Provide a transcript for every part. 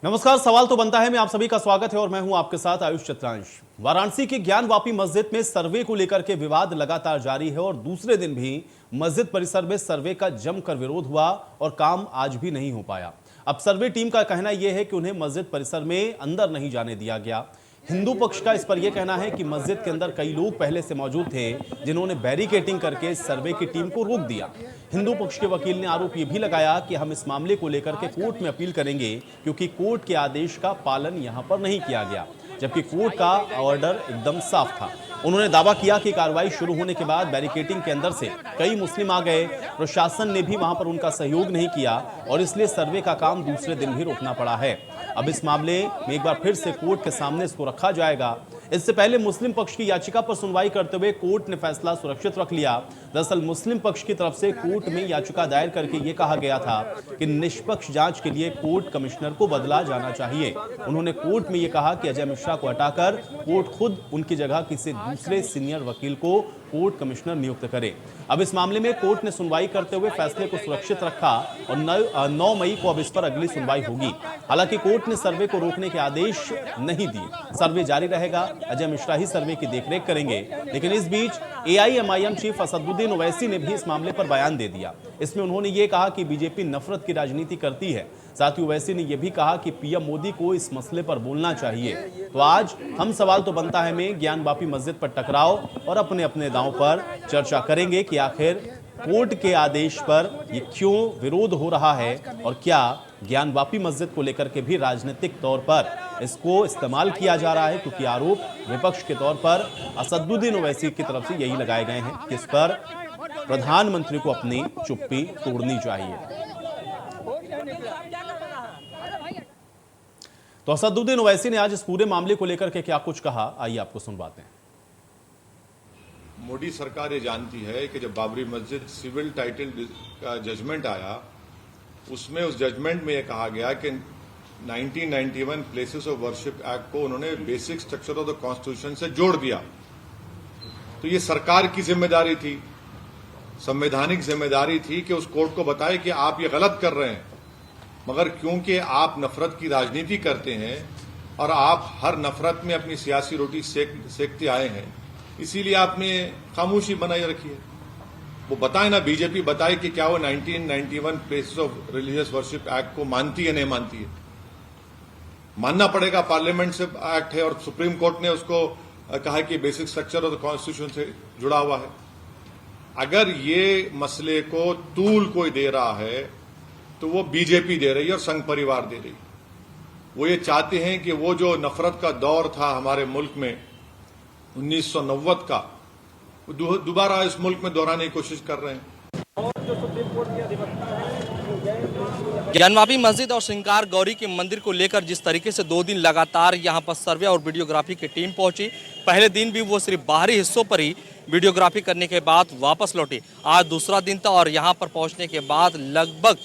नमस्कार। सवाल तो बनता है में आप सभी का स्वागत है और मैं हूं आपके साथ आयुष चित्रांश। वाराणसी की ज्ञानवापी मस्जिद में सर्वे को लेकर के विवाद लगातार जारी है और दूसरे दिन भी मस्जिद परिसर में सर्वे का जमकर विरोध हुआ और काम आज भी नहीं हो पाया। अब सर्वे टीम का कहना यह है कि उन्हें मस्जिद परिसर में अंदर नहीं जाने दिया गया। हिंदू पक्ष का इस पर यह कहना है कि मस्जिद के अंदर कई लोग पहले से मौजूद थे जिन्होंने बैरिकेडिंग करके सर्वे की टीम को रोक दिया। हिंदू पक्ष के वकील ने आरोप यह भी लगाया कि हम इस मामले को लेकर के कोर्ट में अपील करेंगे क्योंकि कोर्ट के आदेश का पालन यहां पर नहीं किया गया, जबकि कोर्ट का ऑर्डर एकदम साफ था। उन्होंने दावा किया कि कार्रवाई शुरू होने के बाद बैरिकेडिंग के अंदर से कई मुस्लिम आ गए। प्रशासन ने भी वहां पर उनका सहयोग नहीं किया और इसलिए सर्वे का काम दूसरे दिन भी रोकना पड़ा है। अब इस मामले में एक बार फिर से कोर्ट के सामने इसको रखा जाएगा। इससे पहले मुस्लिम पक्ष की याचिका पर सुनवाई करते हुए कोर्ट ने फैसला सुरक्षित रख लिया। दरअसल मुस्लिम पक्ष की तरफ से कोर्ट में याचिका दायर करके ये कहा गया था कि निष्पक्ष जांच के लिए कोर्ट कमिश्नर को बदला जाना चाहिए। उन्होंने कोर्ट में ये कहा कि अजय मिश्रा को हटाकर कोर्ट खुद उनकी जगह किसी दूसरे सीनियर वकील को कोर्ट कमिश्नर नियुक्त करे। अब इस मामले में कोर्ट ने सुनवाई करते हुए फैसले को सुरक्षित रखा और 9 मई को अब इस पर अगली सुनवाई होगी। हालांकि कोर्ट ने सर्वे को रोकने के आदेश नहीं दिए। सर्वे जारी रहेगा, अजय मिश्रा ही सर्वे की देखरेख करेंगे। लेकिन इस बीच एआईएमआईएम चीफ असदुद्दीन ओवैसी ने भी इस मामले पर बयान दे दिया। इसमें उन्होंने ये कहा कि बीजेपी नफरत की राजनीति करती है। साथ ही ओवैसी ने यह भी कहा कि पीएम मोदी को इस मसले पर बोलना चाहिए। तो आज हम सवाल तो बनता है में ज्ञानवापी मस्जिद पर टकराव और अपने अपने दांव पर चर्चा करेंगे कि आखिर कोर्ट के आदेश पर ये क्यों विरोध हो रहा है और क्या ज्ञानवापी मस्जिद को लेकर के भी राजनीतिक तौर पर इसको इस्तेमाल किया जा रहा है, क्योंकि आरोप विपक्ष के तौर पर असदुद्दीन ओवैसी की तरफ से यही लगाए गए हैं कि इस पर प्रधानमंत्री को अपनी चुप्पी तोड़नी चाहिए। तो असदुद्दीन ओवैसी ने आज इस पूरे मामले को लेकर के क्या कुछ कहा, आइए आपको सुनवाते हैं। मोदी सरकार ये जानती है कि जब बाबरी मस्जिद सिविल टाइटल का जजमेंट आया, उसमें उस जजमेंट में यह कहा गया कि 1991 प्लेसेस ऑफ वर्शिप एक्ट को उन्होंने basic structure of the constitution से जोड़ दिया। तो ये सरकार की जिम्मेदारी थी, संवैधानिक जिम्मेदारी थी कि उस कोर्ट को बताए कि आप ये गलत कर रहे हैं। मगर क्योंकि आप नफरत की राजनीति करते हैं और आप हर नफरत में अपनी सियासी रोटी सेकते आए हैं, इसीलिए आपने खामोशी बनाए रखी है। वो बताए ना, बीजेपी बताए कि क्या वो 1991 places of religious worship act को मानती है, नहीं मानती है। मानना पड़ेगा, पार्लियामेंट से एक्ट है और सुप्रीम कोर्ट ने उसको कहा कि basic structure of the constitution से जुड़ा हुआ है। अगर ये मसले को तूल कोई दे रहा है तो वो बीजेपी दे रही है और संघ परिवार दे रही है। वो ये चाहते हैं कि वो जो नफरत का दौर था हमारे मुल्क में 1990 का, वो दोबारा इस मुल्क में दोहराने की कोशिश कर रहे हैं। ज्ञानवापी मस्जिद और श्रृंगार गौरी के मंदिर को लेकर जिस तरीके से 2 दिन लगातार यहां पर सर्वे और वीडियोग्राफी की टीम पहुंची, पहले दिन भी वो सिर्फ बाहरी हिस्सों पर ही वीडियोग्राफी करने के बाद वापस लौटी। आज दूसरा दिन था और यहां पर पहुंचने के बाद लगभग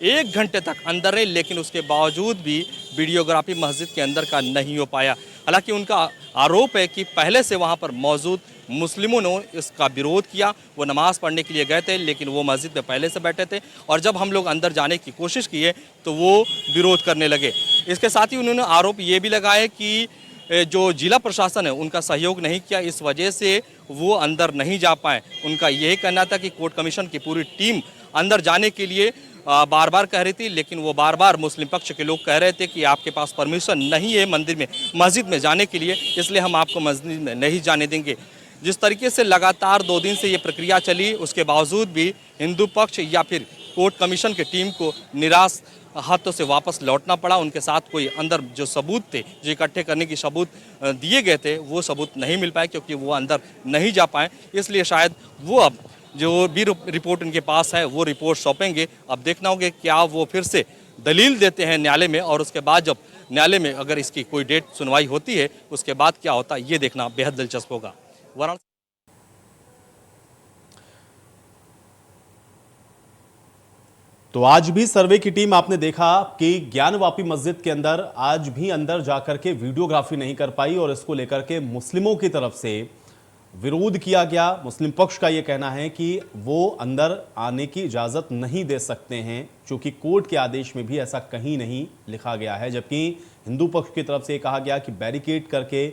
1 घंटे तक अंदर रहे, लेकिन उसके बावजूद भी वीडियोग्राफी मस्जिद के अंदर का नहीं हो पाया। हालांकि उनका आरोप है कि पहले से वहां पर मौजूद मुस्लिमों ने इसका विरोध किया। वो नमाज पढ़ने के लिए गए थे, लेकिन वो मस्जिद में पहले से बैठे थे और जब हम लोग अंदर जाने की कोशिश किए तो वो विरोध करने लगे। इसके साथ ही उन्होंने आरोप ये भी लगाया कि जो जिला प्रशासन है उनका सहयोग नहीं किया, इस वजह से वो अंदर नहीं जा पाए। उनका यही कहना था कि कोर्ट कमीशन की पूरी टीम अंदर जाने के लिए बार बार कह रही थी, लेकिन वो बार बार मुस्लिम पक्ष के लोग कह रहे थे कि आपके पास परमिशन नहीं है मस्जिद में जाने के लिए, इसलिए हम आपको मस्जिद में नहीं जाने देंगे। जिस तरीके से लगातार 2 दिन से ये प्रक्रिया चली, उसके बावजूद भी हिंदू पक्ष या फिर कोर्ट कमीशन की टीम को निराश हाथों से वापस लौटना पड़ा। उनके साथ कोई अंदर जो सबूत थे, जो इकट्ठे करने की सबूत दिए गए थे, वो सबूत नहीं मिल पाए क्योंकि वो अंदर नहीं जा पाए। इसलिए शायद वो अब जो भी रिपोर्ट उनके पास है वो रिपोर्ट सौंपेंगे। अब देखना होगा क्या वो फिर से दलील देते हैं न्यायालय में, और उसके बाद जब न्यायालय में अगर इसकी कोई डेट सुनवाई होती है उसके बाद क्या होता है ये देखना बेहद दिलचस्प होगा। वाराणसी। तो आज भी सर्वे की टीम आपने देखा कि ज्ञानवापी मस्जिद के अंदर आज भी अंदर जाकर के वीडियोग्राफी नहीं कर पाई और इसको लेकर के मुस्लिमों की तरफ से विरोध किया गया। मुस्लिम पक्ष का यह कहना है कि वो अंदर आने की इजाज़त नहीं दे सकते हैं, क्योंकि कोर्ट के आदेश में भी ऐसा कहीं नहीं लिखा गया है। जबकि हिंदू पक्ष की तरफ से कहा गया कि बैरिकेड करके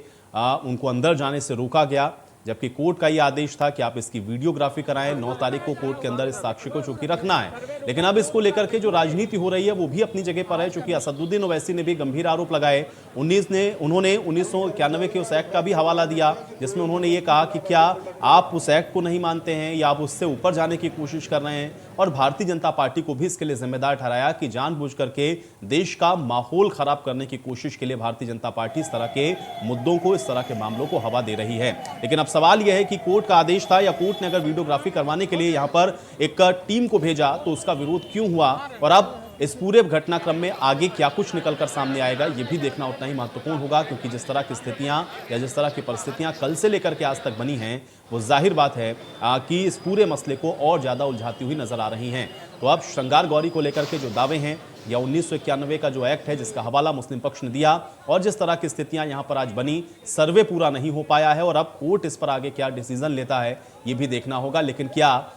उनको अंदर जाने से रोका गया, जबकि कोर्ट का यह आदेश था कि आप इसकी वीडियोग्राफी कराएं। 9 तारीख को कोर्ट के अंदर इस साक्ष्य को चूंकि रखना है। लेकिन अब इसको लेकर के जो राजनीति हो रही है वो भी अपनी जगह पर है, चूंकि असदुद्दीन ओवैसी ने भी गंभीर आरोप लगाए। उन्होंने 1991 के उस एक्ट का भी हवाला दिया, जिसमें उन्होंने ये कहा कि क्या आप उस एक्ट को नहीं मानते हैं या आप उससे ऊपर जाने की कोशिश कर रहे हैं, और भारतीय जनता पार्टी को भी इसके लिए जिम्मेदार ठहराया कि जानबूझ करके देश का माहौल खराब करने की कोशिश के लिए भारतीय जनता पार्टी इस तरह के मुद्दों को, इस तरह के मामलों को हवा दे रही है। लेकिन अब सवाल यह है कि कोर्ट का आदेश था या कोर्ट ने अगर वीडियोग्राफी करवाने के लिए यहां पर एक टीम को भेजा तो उसका विरोध क्यों हुआ, और अब इस पूरे घटनाक्रम में आगे क्या कुछ निकलकर सामने आएगा ये भी देखना उतना ही महत्वपूर्ण होगा। क्योंकि जिस तरह की स्थितियां या जिस तरह की परिस्थितियां कल से लेकर के आज तक बनी हैं, वो जाहिर बात है कि इस पूरे मसले को और ज्यादा उलझाती हुई नजर आ रही हैं। तो अब श्रृंगार गौरी को लेकर के जो दावे हैं या 1991 का जो एक्ट है जिसका हवाला मुस्लिम पक्ष ने दिया, और जिस तरह की स्थितियां यहां पर आज बनी, सर्वे पूरा नहीं हो पाया है और अब कोर्ट इस पर आगे क्या डिसीजन लेता है ये भी देखना होगा। लेकिन क्या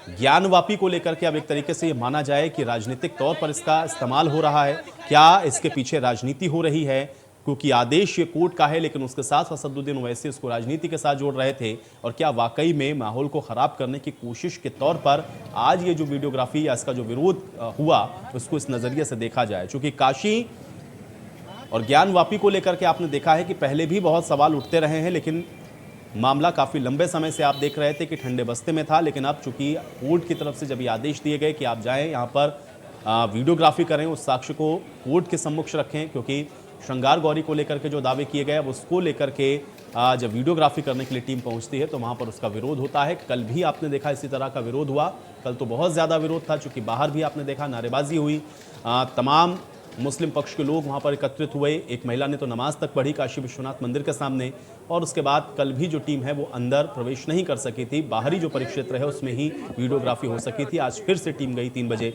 ज्ञानवापी को लेकर के अब एक तरीके से ये माना जाए कि राजनीतिक तौर पर इसका इस्तेमाल हो रहा है, क्या इसके पीछे राजनीति हो रही है? क्योंकि आदेश ये कोर्ट का है, लेकिन उसके साथ असदुद्दीन ओवैसी इसको राजनीति के साथ जोड़ रहे थे। और क्या वाकई में माहौल को खराब करने की कोशिश के तौर पर आज ये जो वीडियोग्राफी या इसका जो विरोध हुआ उसको इस नजरिए से देखा जाए? चूंकि काशी और ज्ञानवापी को लेकर के आपने देखा है कि पहले भी बहुत सवाल उठते रहे हैं, लेकिन मामला काफी लंबे समय से आप देख रहे थे कि ठंडे बस्ते में था। लेकिन अब चूंकि कोर्ट की तरफ से जब ये आदेश दिए गए कि आप जाएं यहाँ पर वीडियोग्राफी करें, उस साक्ष्य को कोर्ट के सम्मुख रखें, क्योंकि श्रृंगार गौरी को लेकर के जो दावे किए गए अब उसको लेकर के जब वीडियोग्राफी करने के लिए टीम पहुंचती है तो वहां पर उसका विरोध होता है। कल भी आपने देखा इसी तरह का विरोध हुआ। कल तो बहुत ज़्यादा विरोध था, चूँकि बाहर भी आपने देखा नारेबाजी हुई, तमाम मुस्लिम पक्ष के लोग वहां पर एकत्रित हुए। एक महिला ने तो नमाज तक पढ़ी काशी विश्वनाथ मंदिर के सामने। और उसके बाद कल भी जो टीम है वो अंदर प्रवेश नहीं कर सकी थी, बाहरी जो परिक्षेत्र है उसमें ही वीडियोग्राफी हो सकी थी। आज फिर से टीम गई 3 बजे,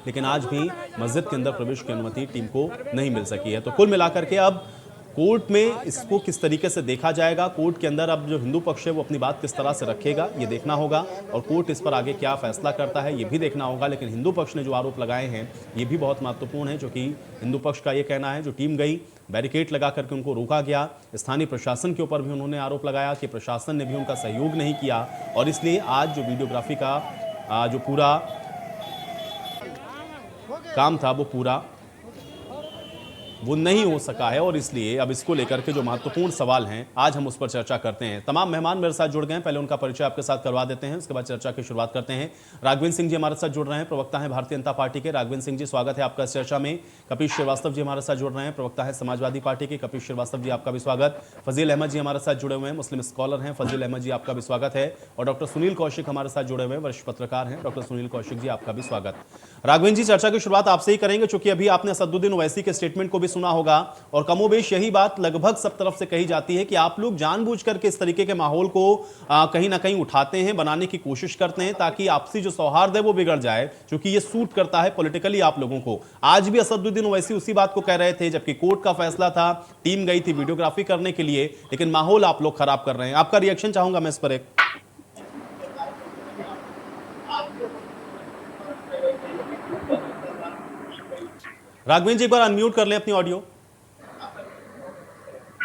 लेकिन आज भी मस्जिद के अंदर प्रवेश की अनुमति टीम को नहीं मिल सकी है। तो कुल मिलाकर के अब कोर्ट में इसको किस तरीके से देखा जाएगा, कोर्ट के अंदर अब जो हिंदू पक्ष है वो अपनी बात किस तरह से रखेगा ये देखना होगा, और कोर्ट इस पर आगे क्या फैसला करता है ये भी देखना होगा। लेकिन हिंदू पक्ष ने जो आरोप लगाए हैं ये भी बहुत महत्वपूर्ण है, क्योंकि हिंदू पक्ष का ये कहना है जो टीम गई, बैरिकेड लगा करके उनको रोका गया। स्थानीय प्रशासन के ऊपर भी उन्होंने आरोप लगाया कि प्रशासन ने भी उनका सहयोग नहीं किया, और इसलिए आज जो वीडियोग्राफी का जो पूरा काम था वो नहीं हो सका है। और इसलिए अब इसको लेकर के जो महत्वपूर्ण सवाल हैं आज हम उस पर चर्चा करते हैं। तमाम मेहमान मेरे साथ जुड़ गए हैं, पहले उनका परिचय आपके साथ करवा देते हैं, उसके बाद चर्चा की शुरुआत करते हैं। राघवेंद्र सिंह जी हमारे साथ जुड़ रहे हैं, प्रवक्ता हैं भारतीय जनता पार्टी के। राघवेंद्र सिंह जी स्वागत है आपका इस चर्चा में। कपिल श्रीवास्तव जी हमारे साथ जुड़ रहे हैं, प्रवक्ता है समाजवादी पार्टी के। कपिल श्रीवास्तव जी आपका भी स्वागत। फजील अहमद जी हमारे साथ जुड़े हुए हैं, मुस्लिम स्कॉलर हैं, फजील अहमद जी आपका भी स्वागत है। और डॉक्टर सुनील कौशिक हमारे साथ जुड़े हुए हैं, वरिष्ठ पत्रकार हैं, डॉक्टर सुनील कौशिक जी आपका भी स्वागत। राघवेंद्र जी, चर्चा की शुरुआत आपसे ही करेंगे, चूंकि अभी आपने असदुद्दीन ओवैसी के स्टेटमेंट को भी सुना होगा, और कमोबेश यही बात लगभग सब तरफ से कही जाती है कि आप लोग जानबूझ करके इस तरीके के माहौल को कहीं ना कहीं उठाते हैं, बनाने की कोशिश करते हैं, ताकि आपसी जो सौहार्द है वो बिगड़ जाए, क्योंकि ये सूट करता है पॉलिटिकली आप लोगों को। आज भी असदुद्दीन ओवैसी उसी बात को कह रहे थे, जबकि कोर्ट का फैसला था, टीम गई थी वीडियोग्राफी करने के लिए, लेकिन माहौल आप लोग खराब कर रहे हैं। आपका रिएक्शन चाहूंगा मैं इस पर। एक राघवेंद्र जी एक बार अनम्यूट कर लें अपनी ऑडियो।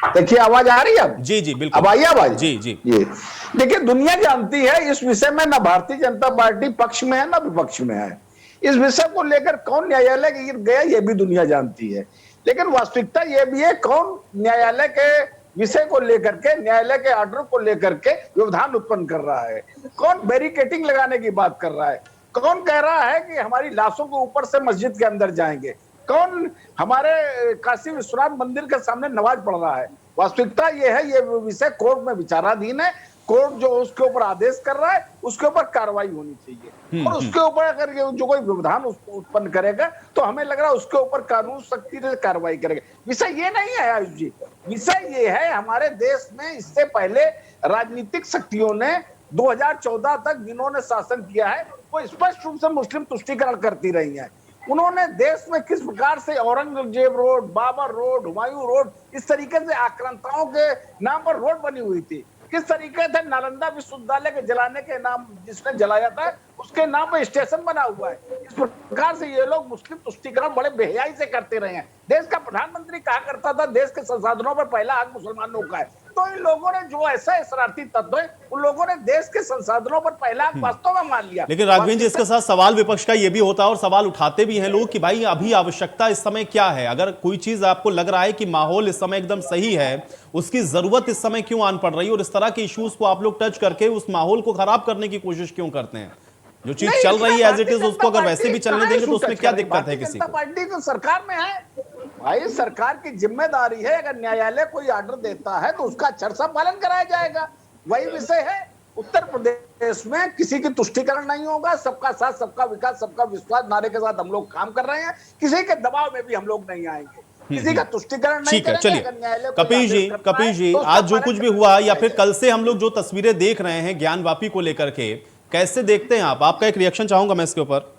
देखिए आवाज आ रही है अब? जी जी बिल्कुल, अब आई आवाज? जी जी। देखिए दुनिया जानती है इस विषय में, ना भारतीय जनता पार्टी पक्ष में है ना विपक्ष में है। इस विषय को लेकर कौन न्यायालय गिर गया ये भी दुनिया जानती है, लेकिन वास्तविकता ये भी है कौन न्यायालय के विषय को लेकर के, न्यायालय के ऑर्डर को लेकर के व्यवधान उत्पन्न कर रहा है, कौन बैरिकेटिंग लगाने की बात कर रहा है, कौन कह रहा है कि हमारी लाशों के ऊपर से मस्जिद के अंदर जाएंगे, कौन हमारे काशी विश्वनाथ मंदिर के सामने नमाज पढ़ रहा है। वास्तविकता यह है, ये विषय कोर्ट में विचाराधीन है। कोर्ट जो उसके ऊपर आदेश कर रहा है उसके ऊपर कार्रवाई होनी चाहिए, और उसके ऊपर अगर जो कोई व्यवधान उत्पन्न करेगा तो हमें लग रहा है उसके ऊपर कानून सख्ती से कार्रवाई करेगा। विषय ये नहीं है आयुष जी, विषय ये है हमारे देश में इससे पहले राजनीतिक शक्तियों ने 2014 तक जिन्होंने शासन किया है वो स्पष्ट रूप से मुस्लिम तुष्टीकरण करती रही है। उन्होंने देश में किस प्रकार से Aurangzeb road, Babur road, Humayun road, इस तरीके से आक्रांताओं के नाम पर रोड बनी हुई थी, किस तरीके से नालंदा विश्वविद्यालय के जलाने के नाम, जिसने जलाया था उसके नाम पर स्टेशन बना हुआ है। इस प्रकार से ये लोग मुस्लिम तुष्टीकरण बड़े बेहयाई से करते रहे हैं। देश का प्रधानमंत्री कहा करता था देश के संसाधनों पर पहला हक मुसलमानों का है, तो इन लोगों ने जो ऐसा शरारती तत्व है उन लोगों ने देश के संसाधनों पर पहला हक वास्तव में मान लिया। लेकिन राघवेंद्र जी, इसके साथ सवाल विपक्ष का ये भी होता है और सवाल उठाते भी हैं लोग कि भाई अभी आवश्यकता इस समय क्या है? अगर कोई चीज आपको लग रहा है कि माहौल इस समय एकदम सही है, उसकी जरूरत इस समय क्यों आन पड़ रही है और इस तरह के इश्यूज को आप लोग टच करके उस माहौल को खराब करने की कोशिश क्यों करते हैं? जो चीज चल रही है एज इट इज उसको अगर वैसे भी चलने देंगे तो उसमें क्या दिक्कत है किसी को? पार्टी तो सरकार में है भाई, सरकार की जिम्मेदारी है, अगर न्यायालय कोई ऑर्डर देता है तो उसका अक्षरशः पालन कराया जाएगा। वही विषय है। उत्तर प्रदेश में किसी की तुष्टीकरण नहीं होगा, सबका साथ सबका विकास सबका विश्वास नारे के साथ हम लोग काम कर रहे हैं, किसी के दबाव में भी हम लोग नहीं आएंगे, किसी का तुष्टीकरण नहीं ठीक है। करेंगे। चलिए कपिल जी, आज जो कुछ भी हुआ या फिर कल से हम लोग जो तस्वीरें देख रहे हैं ज्ञानवापी को लेकर के, कैसे देखते हैं आप? आपका एक रिएक्शन चाहूंगा मैं इसके ऊपर।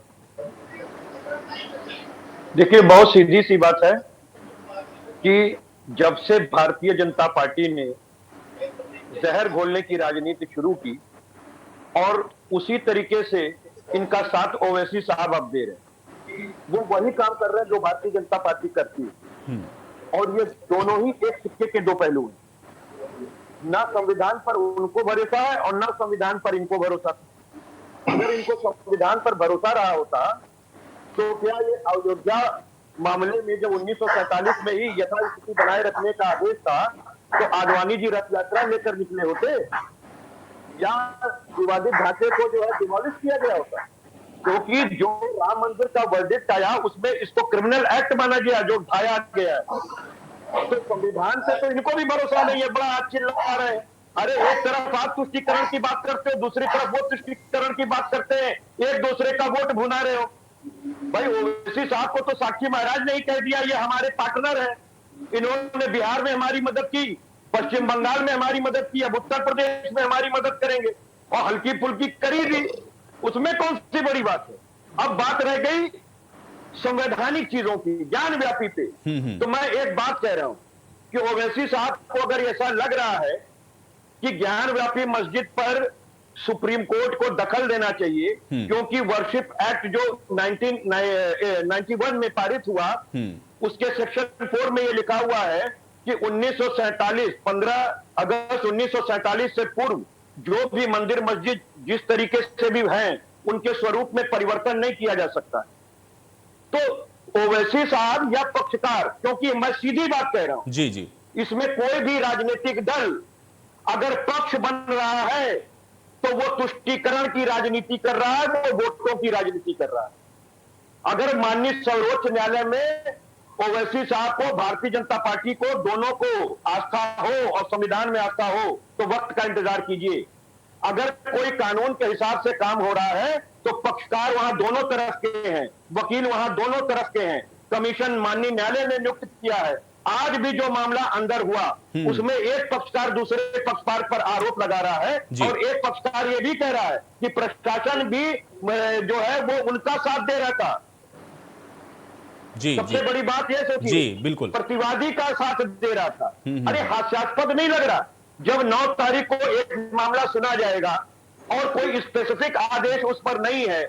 देखिए, बहुत सीधी सी बात है कि जब से भारतीय जनता पार्टी ने जहर घोलने की राजनीति शुरू की और उसी तरीके से इनका साथ ओवैसी साहब अब दे रहे हैं, वो वही काम कर रहे हैं जो भारतीय जनता पार्टी करती है। और ये दोनों ही एक सिक्के के दो पहलू हैं। ना संविधान पर उनको भरोसा है और ना संविधान पर इनको भरोसा। अगर इनको संविधान पर भरोसा रहा होता तो क्या ये अयोध्या मामले में जब 1947 में ही यथास्थिति बनाए रखने का आदेश था तो आडवाणी जी रथ यात्रा लेकर निकले होते या विवादित ढांचे को जो है डिमोलिश किया गया होता? क्योंकि जो राम मंदिर का वर्डिक्ट आया उसमें इसको क्रिमिनल एक्ट माना गया जो ढाया गया है। तो संविधान से तो इनको भी भरोसा नहीं है। बड़ा आज चिल्ला रहे हैं, अरे एक तरफ आप तुष्टीकरण की बात करते हो, दूसरी तरफ वो तुष्टीकरण की बात करते हैं, एक दूसरे का वोट भुना रहे हो। भाई ओवैसी साहब को तो साक्षी महाराज ने ही कह दिया ये हमारे पार्टनर है, इन्होंने बिहार में हमारी मदद की, पश्चिम बंगाल में हमारी मदद की, अब उत्तर प्रदेश में हमारी मदद करेंगे और हल्की फुल्की करी दी, उसमें कौन सी बड़ी बात है? अब बात रह गई संवैधानिक चीजों की, ज्ञानव्यापी पे। तो मैं एक बात कह रहा हूं कि ओवैसी साहब को अगर ऐसा लग रहा है कि ज्ञानव्यापी मस्जिद पर सुप्रीम कोर्ट को दखल देना चाहिए क्योंकि वर्शिप एक्ट जो 1991 में पारित हुआ उसके सेक्शन 4 में ये लिखा हुआ है कि 15 अगस्त 1947 से पूर्व जो भी मंदिर मस्जिद जिस तरीके से भी हैं उनके स्वरूप में परिवर्तन नहीं किया जा सकता। तो ओवैसी साहब या पक्षकार, क्योंकि मैं सीधी बात कह रहा हूं जी, इसमें कोई भी राजनीतिक दल अगर पक्ष बन रहा है तो वो तुष्टीकरण की राजनीति कर रहा है, वो वोटों की राजनीति कर रहा है। अगर माननीय सर्वोच्च न्यायालय में ओवैसी साहब को, भारतीय जनता पार्टी को, दोनों को आस्था हो और संविधान में आस्था हो तो वक्त का इंतजार कीजिए। अगर कोई कानून के हिसाब से काम हो रहा है तो पक्षकार वहां दोनों तरफ के हैं, वकील वहां दोनों तरफ के हैं, कमीशन माननीय न्यायालय ने नियुक्त किया है। आज भी जो मामला अंदर हुआ उसमें एक पक्षकार दूसरे पक्षकार पर आरोप लगा रहा है और एक पक्षकार ये भी कह रहा है कि प्रशासन भी जो है वो उनका साथ दे रहा था। सबसे बड़ी बात यह सोचिए, बिल्कुल प्रतिवादी का साथ दे रहा था। अरे हास्यास्पद नहीं लग रहा जब 9 तारीख को एक मामला सुना जाएगा और कोई स्पेसिफिक आदेश उस पर नहीं है?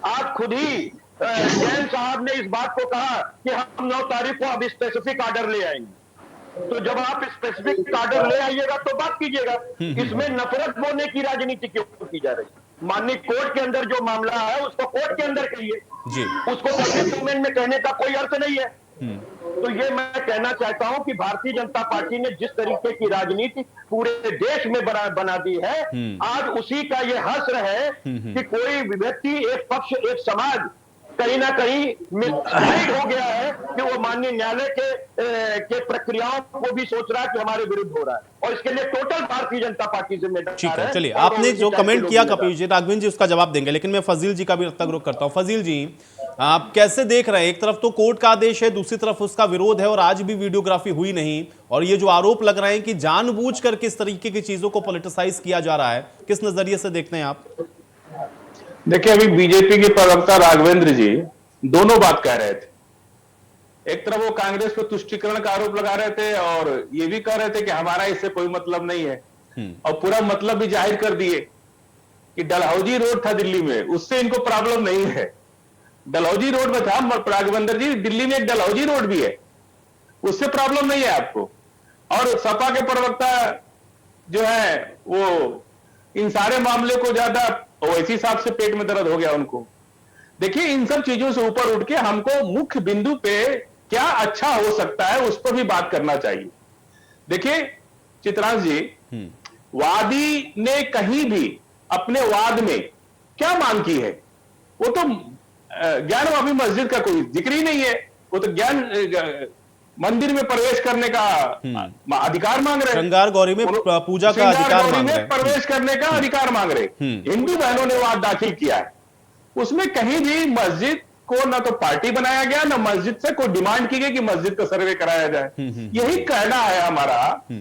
आप खुद ही जैन साहब ने इस बात को कहा कि हम 9 तारीख को अब स्पेसिफिक ऑर्डर ले आएंगे। तो जब आप स्पेसिफिक ऑर्डर ले आइएगा तो बात कीजिएगा। इसमें नफरत बोलने की राजनीति क्यों की जा रही है? माननीय कोर्ट के अंदर जो मामला है उसको कोर्ट के अंदर कहिए, उसको पब्लिक डोमेन में कहने का कोई अर्थ नहीं है। तो ये मैं कहना चाहता हूं कि भारतीय जनता पार्टी ने जिस तरीके की राजनीति पूरे देश में बना दी है, आज उसी का ये हश्र है कि कोई व्यक्ति, एक पक्ष, एक समाज कहीं ना कहीं मिसगाइड हो गया है कि वो माननीय न्यायालय के प्रक्रियाओं को भी सोच रहा है कि हमारे विरुद्ध हो रहा है, और इसके लिए टोटल भारतीय जनता पार्टी जिम्मेदार है। ठीक है, चलिए आपने जो कमेंट किया कपिल जी, राघवेंद्र जी उसका जवाब देंगे, लेकिन मैं फजील जी का भी तक रुख करता हूं। फजील जी, आप कैसे देख रहे हैं? एक तरफ तो कोर्ट का आदेश है, दूसरी तरफ उसका विरोध है और आज भी वीडियोग्राफी हुई नहीं, और ये जो आरोप लग रहे हैं कि जानबूझकर किस तरीके की चीजों को पॉलिटिसाइज किया जा रहा है, किस नजरिए से देखते हैं आप? देखिए, अभी बीजेपी के प्रवक्ता राघवेंद्र जी दोनों बात कह रहे थे। एक तरफ वो कांग्रेस पर तुष्टीकरण का आरोप लगा रहे थे और ये भी कह रहे थे कि हमारा इससे कोई मतलब नहीं है। और पूरा मतलब भी जाहिर कर दिए कि डलहौजी रोड था दिल्ली में, उससे इनको प्रॉब्लम नहीं है। डलहौजी रोड में था राघवेंद्र जी, दिल्ली में एक डलहौजी रोड भी है, उससे प्रॉब्लम नहीं है आपको। और सपा के प्रवक्ता जो है वो इन सारे मामले को ज्यादा ओवैसी साहब से पेट में दर्द हो गया उनको। देखिए, इन सब चीजों से ऊपर उठ के हमको मुख्य बिंदु पे क्या अच्छा हो सकता है उस पर भी बात करना चाहिए। देखिए चित्रांश जी, वादी ने कहीं भी अपने वाद में क्या मांग की है? वो तो ज्ञानवापी मस्जिद का कोई जिक्र ही नहीं है। वो तो ज्ञान मंदिर में प्रवेश करने का अधिकार मांग रहे हैं, श्रृंगार गौरी में पूजा का अधिकार मांग रहे हैं, प्रवेश करने का अधिकार मांग रहे। हिंदू बहनों ने वाद दाखिल किया है, उसमें कहीं भी मस्जिद को ना तो पार्टी बनाया गया, ना मस्जिद से कोई डिमांड की गई कि मस्जिद का सर्वे कराया जाए। यही कहना है हमारा,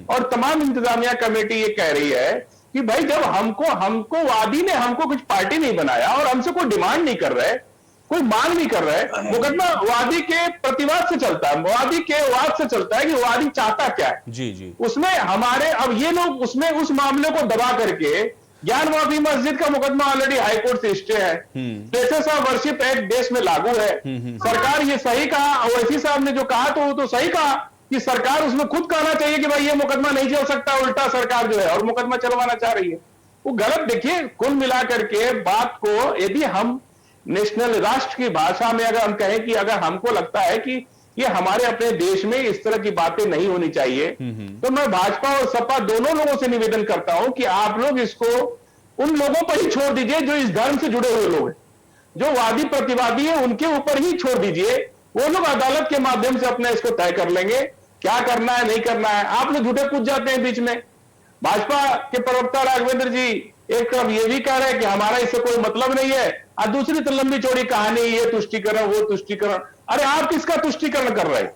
और तमाम इंतजामिया कमेटी ये कह रही है कि भाई जब हमको वादी ने हमको कुछ पार्टी नहीं बनाया और हमसे कोई डिमांड नहीं कर रहे, कोई मांग नहीं कर रहे, मुकदमा वादी के प्रतिवाद से चलता है, वादी के वाद से चलता है कि वादी चाहता क्या है। जी जी, उसमें हमारे अब ये लोग उसमें उस मामले को दबा करके ज्ञानवापी मस्जिद का मुकदमा ऑलरेडी हाईकोर्ट से स्टे है, प्लेसेस ऑफ वर्शिप एक्ट देश में लागू है। सरकार ये सही कहा, ओवैसी साहब ने जो कहा तो वो तो सही कहा कि सरकार उसमें खुद कहना चाहिए कि भाई ये मुकदमा नहीं चल सकता, उल्टा सरकार जो है और मुकदमा चलवाना चाह रही है, वो गलत। देखिए कुल मिलाकर के बात को यदि हम नेशनल राष्ट्र की भाषा में अगर हम कहें कि अगर हमको लगता है कि ये हमारे अपने देश में इस तरह की बातें नहीं होनी चाहिए, तो मैं भाजपा और सपा दोनों लोगों से निवेदन करता हूं कि आप लोग इसको उन लोगों पर ही छोड़ दीजिए जो इस धर्म से जुड़े हुए लोग हैं, जो वादी प्रतिवादी है उनके ऊपर ही छोड़ दीजिए। वो लोग अदालत के माध्यम से अपना इसको तय कर लेंगे क्या करना है नहीं करना है। आप लोग झूठे कूद जाते हैं बीच में। भाजपा के प्रवक्ता राघवेंद्र जी एक तरफ ये भी कह रहे हैं कि हमारा इससे कोई मतलब नहीं है, और दूसरी तो लंबी चौड़ी कहानी, ये तुष्टीकरण वो तुष्टीकरण। अरे आप किसका तुष्टीकरण कर रहे हैं?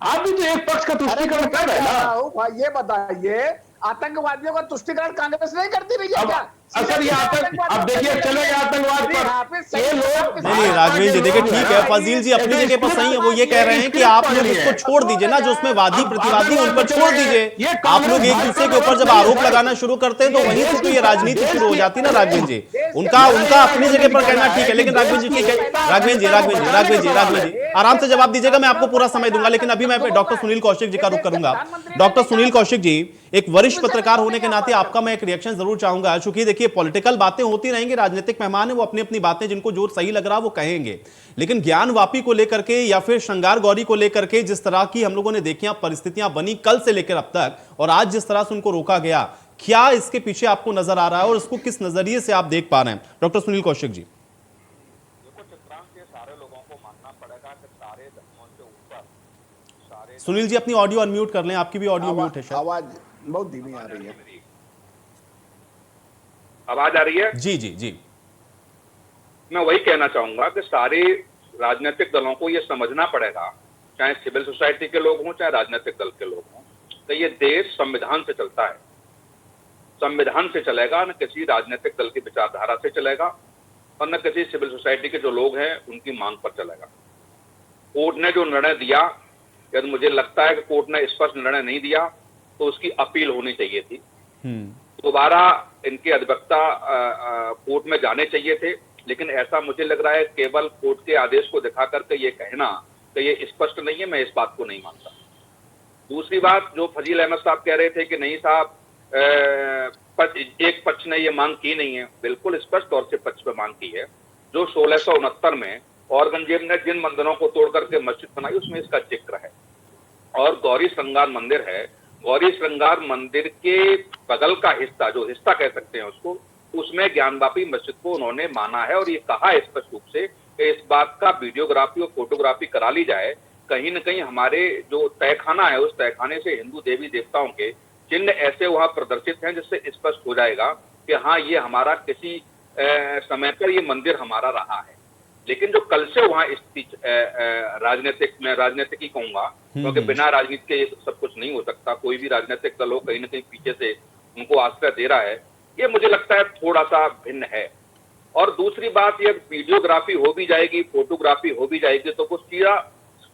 आप भी तो एक पक्ष का तुष्टीकरण कर रहे हैं ना। ये बताइए, आतंकवादियों का तुष्टीकरण कांग्रेस नहीं करती रही है क्या? सर ये अब देखिए चलेगा आतंकवाद पर ये लोग नहीं राघवेंद्र जी देखिए ठीक है, फजील जी अपनी जगह पर सही है, वो ये कह रहे हैं कि आप लोग इसको छोड़ दीजिए ना, जो उसमें वादी प्रतिवादी उन पर छोड़ दीजिए। आप लोग एक दूसरे के ऊपर जब आरोप लगाना शुरू करते हैं तो वहीं से तो ये राजनीति शुरू हो जाती है ना राघवेंद्र जी। उनका अपनी जगह पर कहना ठीक है, लेकिन राघवेंद्र जी ठीक है, राघवेंद्र जी आराम से जवाब दीजिएगा, मैं आपको पूरा समय दूंगा। लेकिन अभी मैं डॉक्टर सुनील कौशिक जी का रुख करूंगा। डॉक्टर सुनील कौशिक जी, एक वरिष्ठ पत्रकार होने के नाते आपका मैं एक रिएक्शन जरूर चाहूंगा, चूंकि देखिए पॉलिटिकल बातें होती रहेंगी, राजनीतिक मेहमान है वो अपनी अपनी बातें जिनको जो सही लग रहा वो कहेंगे, लेकिन ज्ञानवापी को लेकर के या फिर श्रृंगार गौरी को लेकर के जिस तरह की हम लोगों ने देखी परिस्थितियां बनी कल से लेकर अब तक, और आज जिस तरह से उनको रोका गया, क्या इसके पीछे आपको नजर आ रहा है और इसको किस नजरिए से आप देख पा रहे हैं? डॉक्टर सुनील कौशिक जी। सुनील जी अपनी ऑडियो अनम्यूट कर लें, आपकी भी ऑडियो म्यूट है शायद। आवाज बहुत धीमी आ रही है। आवाज आ रही है? जी जी जी। मैं वही कहना चाहूंगा कि सारे राजनीतिक दलों को ये समझना पड़ेगा, चाहे सिविल सोसाइटी के लोग हों चाहे राजनीतिक दल के लोग हों, कि ये देश संविधान से चलता है, संविधान से चलेगा, न किसी राजनीतिक दल की विचारधारा से चलेगा और न किसी सिविल सोसाइटी के जो लोग हैं उनकी मांग पर चलेगा। कोर्ट ने जो निर्णय दिया, यदि मुझे लगता है कि कोर्ट ने स्पष्ट निर्णय नहीं दिया तो उसकी अपील होनी चाहिए थी, दोबारा इनके अधिवक्ता कोर्ट में जाने चाहिए थे, लेकिन ऐसा मुझे लग रहा है केवल कोर्ट के आदेश को दिखा करके ये कहना कि ये स्पष्ट नहीं है, मैं इस बात को नहीं मानता। दूसरी बात, जो फजील अहमद साहब कह रहे थे कि नहीं साहब एक पक्ष ने ये मांग की नहीं है, बिल्कुल स्पष्ट तौर से पक्ष पे मांग की है। जो 1669 में औरंगजेब ने जिन मंदिरों को तोड़ करके मस्जिद बनाई उसमें इसका जिक्र है, और गौरी श्रृंगार मंदिर है, गौरी श्रृंगार मंदिर के बगल का हिस्सा, जो हिस्सा कह सकते हैं उसको, उसमें ज्ञानवापी मस्जिद को उन्होंने माना है और ये कहा है स्पष्ट रूप से कि इस बात का वीडियोग्राफी और फोटोग्राफी करा ली जाए। कहीं न कहीं हमारे जो तहखाना है उस तहखाने से हिंदू देवी देवताओं के चिन्ह ऐसे वहां प्रदर्शित हैं जिससे स्पष्ट हो जाएगा कि हाँ ये हमारा किसी समय पर ये मंदिर हमारा रहा है। लेकिन जो कल से वहां स्थिति राजनीतिक ही कहूंगा, क्योंकि बिना राजनीति के ये सब कुछ नहीं हो सकता। कोई भी राजनीतिक दल हो कहीं ना कहीं पीछे से उनको आश्रय दे रहा है, ये मुझे लगता है थोड़ा सा भिन्न है। और दूसरी बात, ये वीडियोग्राफी हो भी जाएगी, फोटोग्राफी हो भी जाएगी, तो कुछ चीजा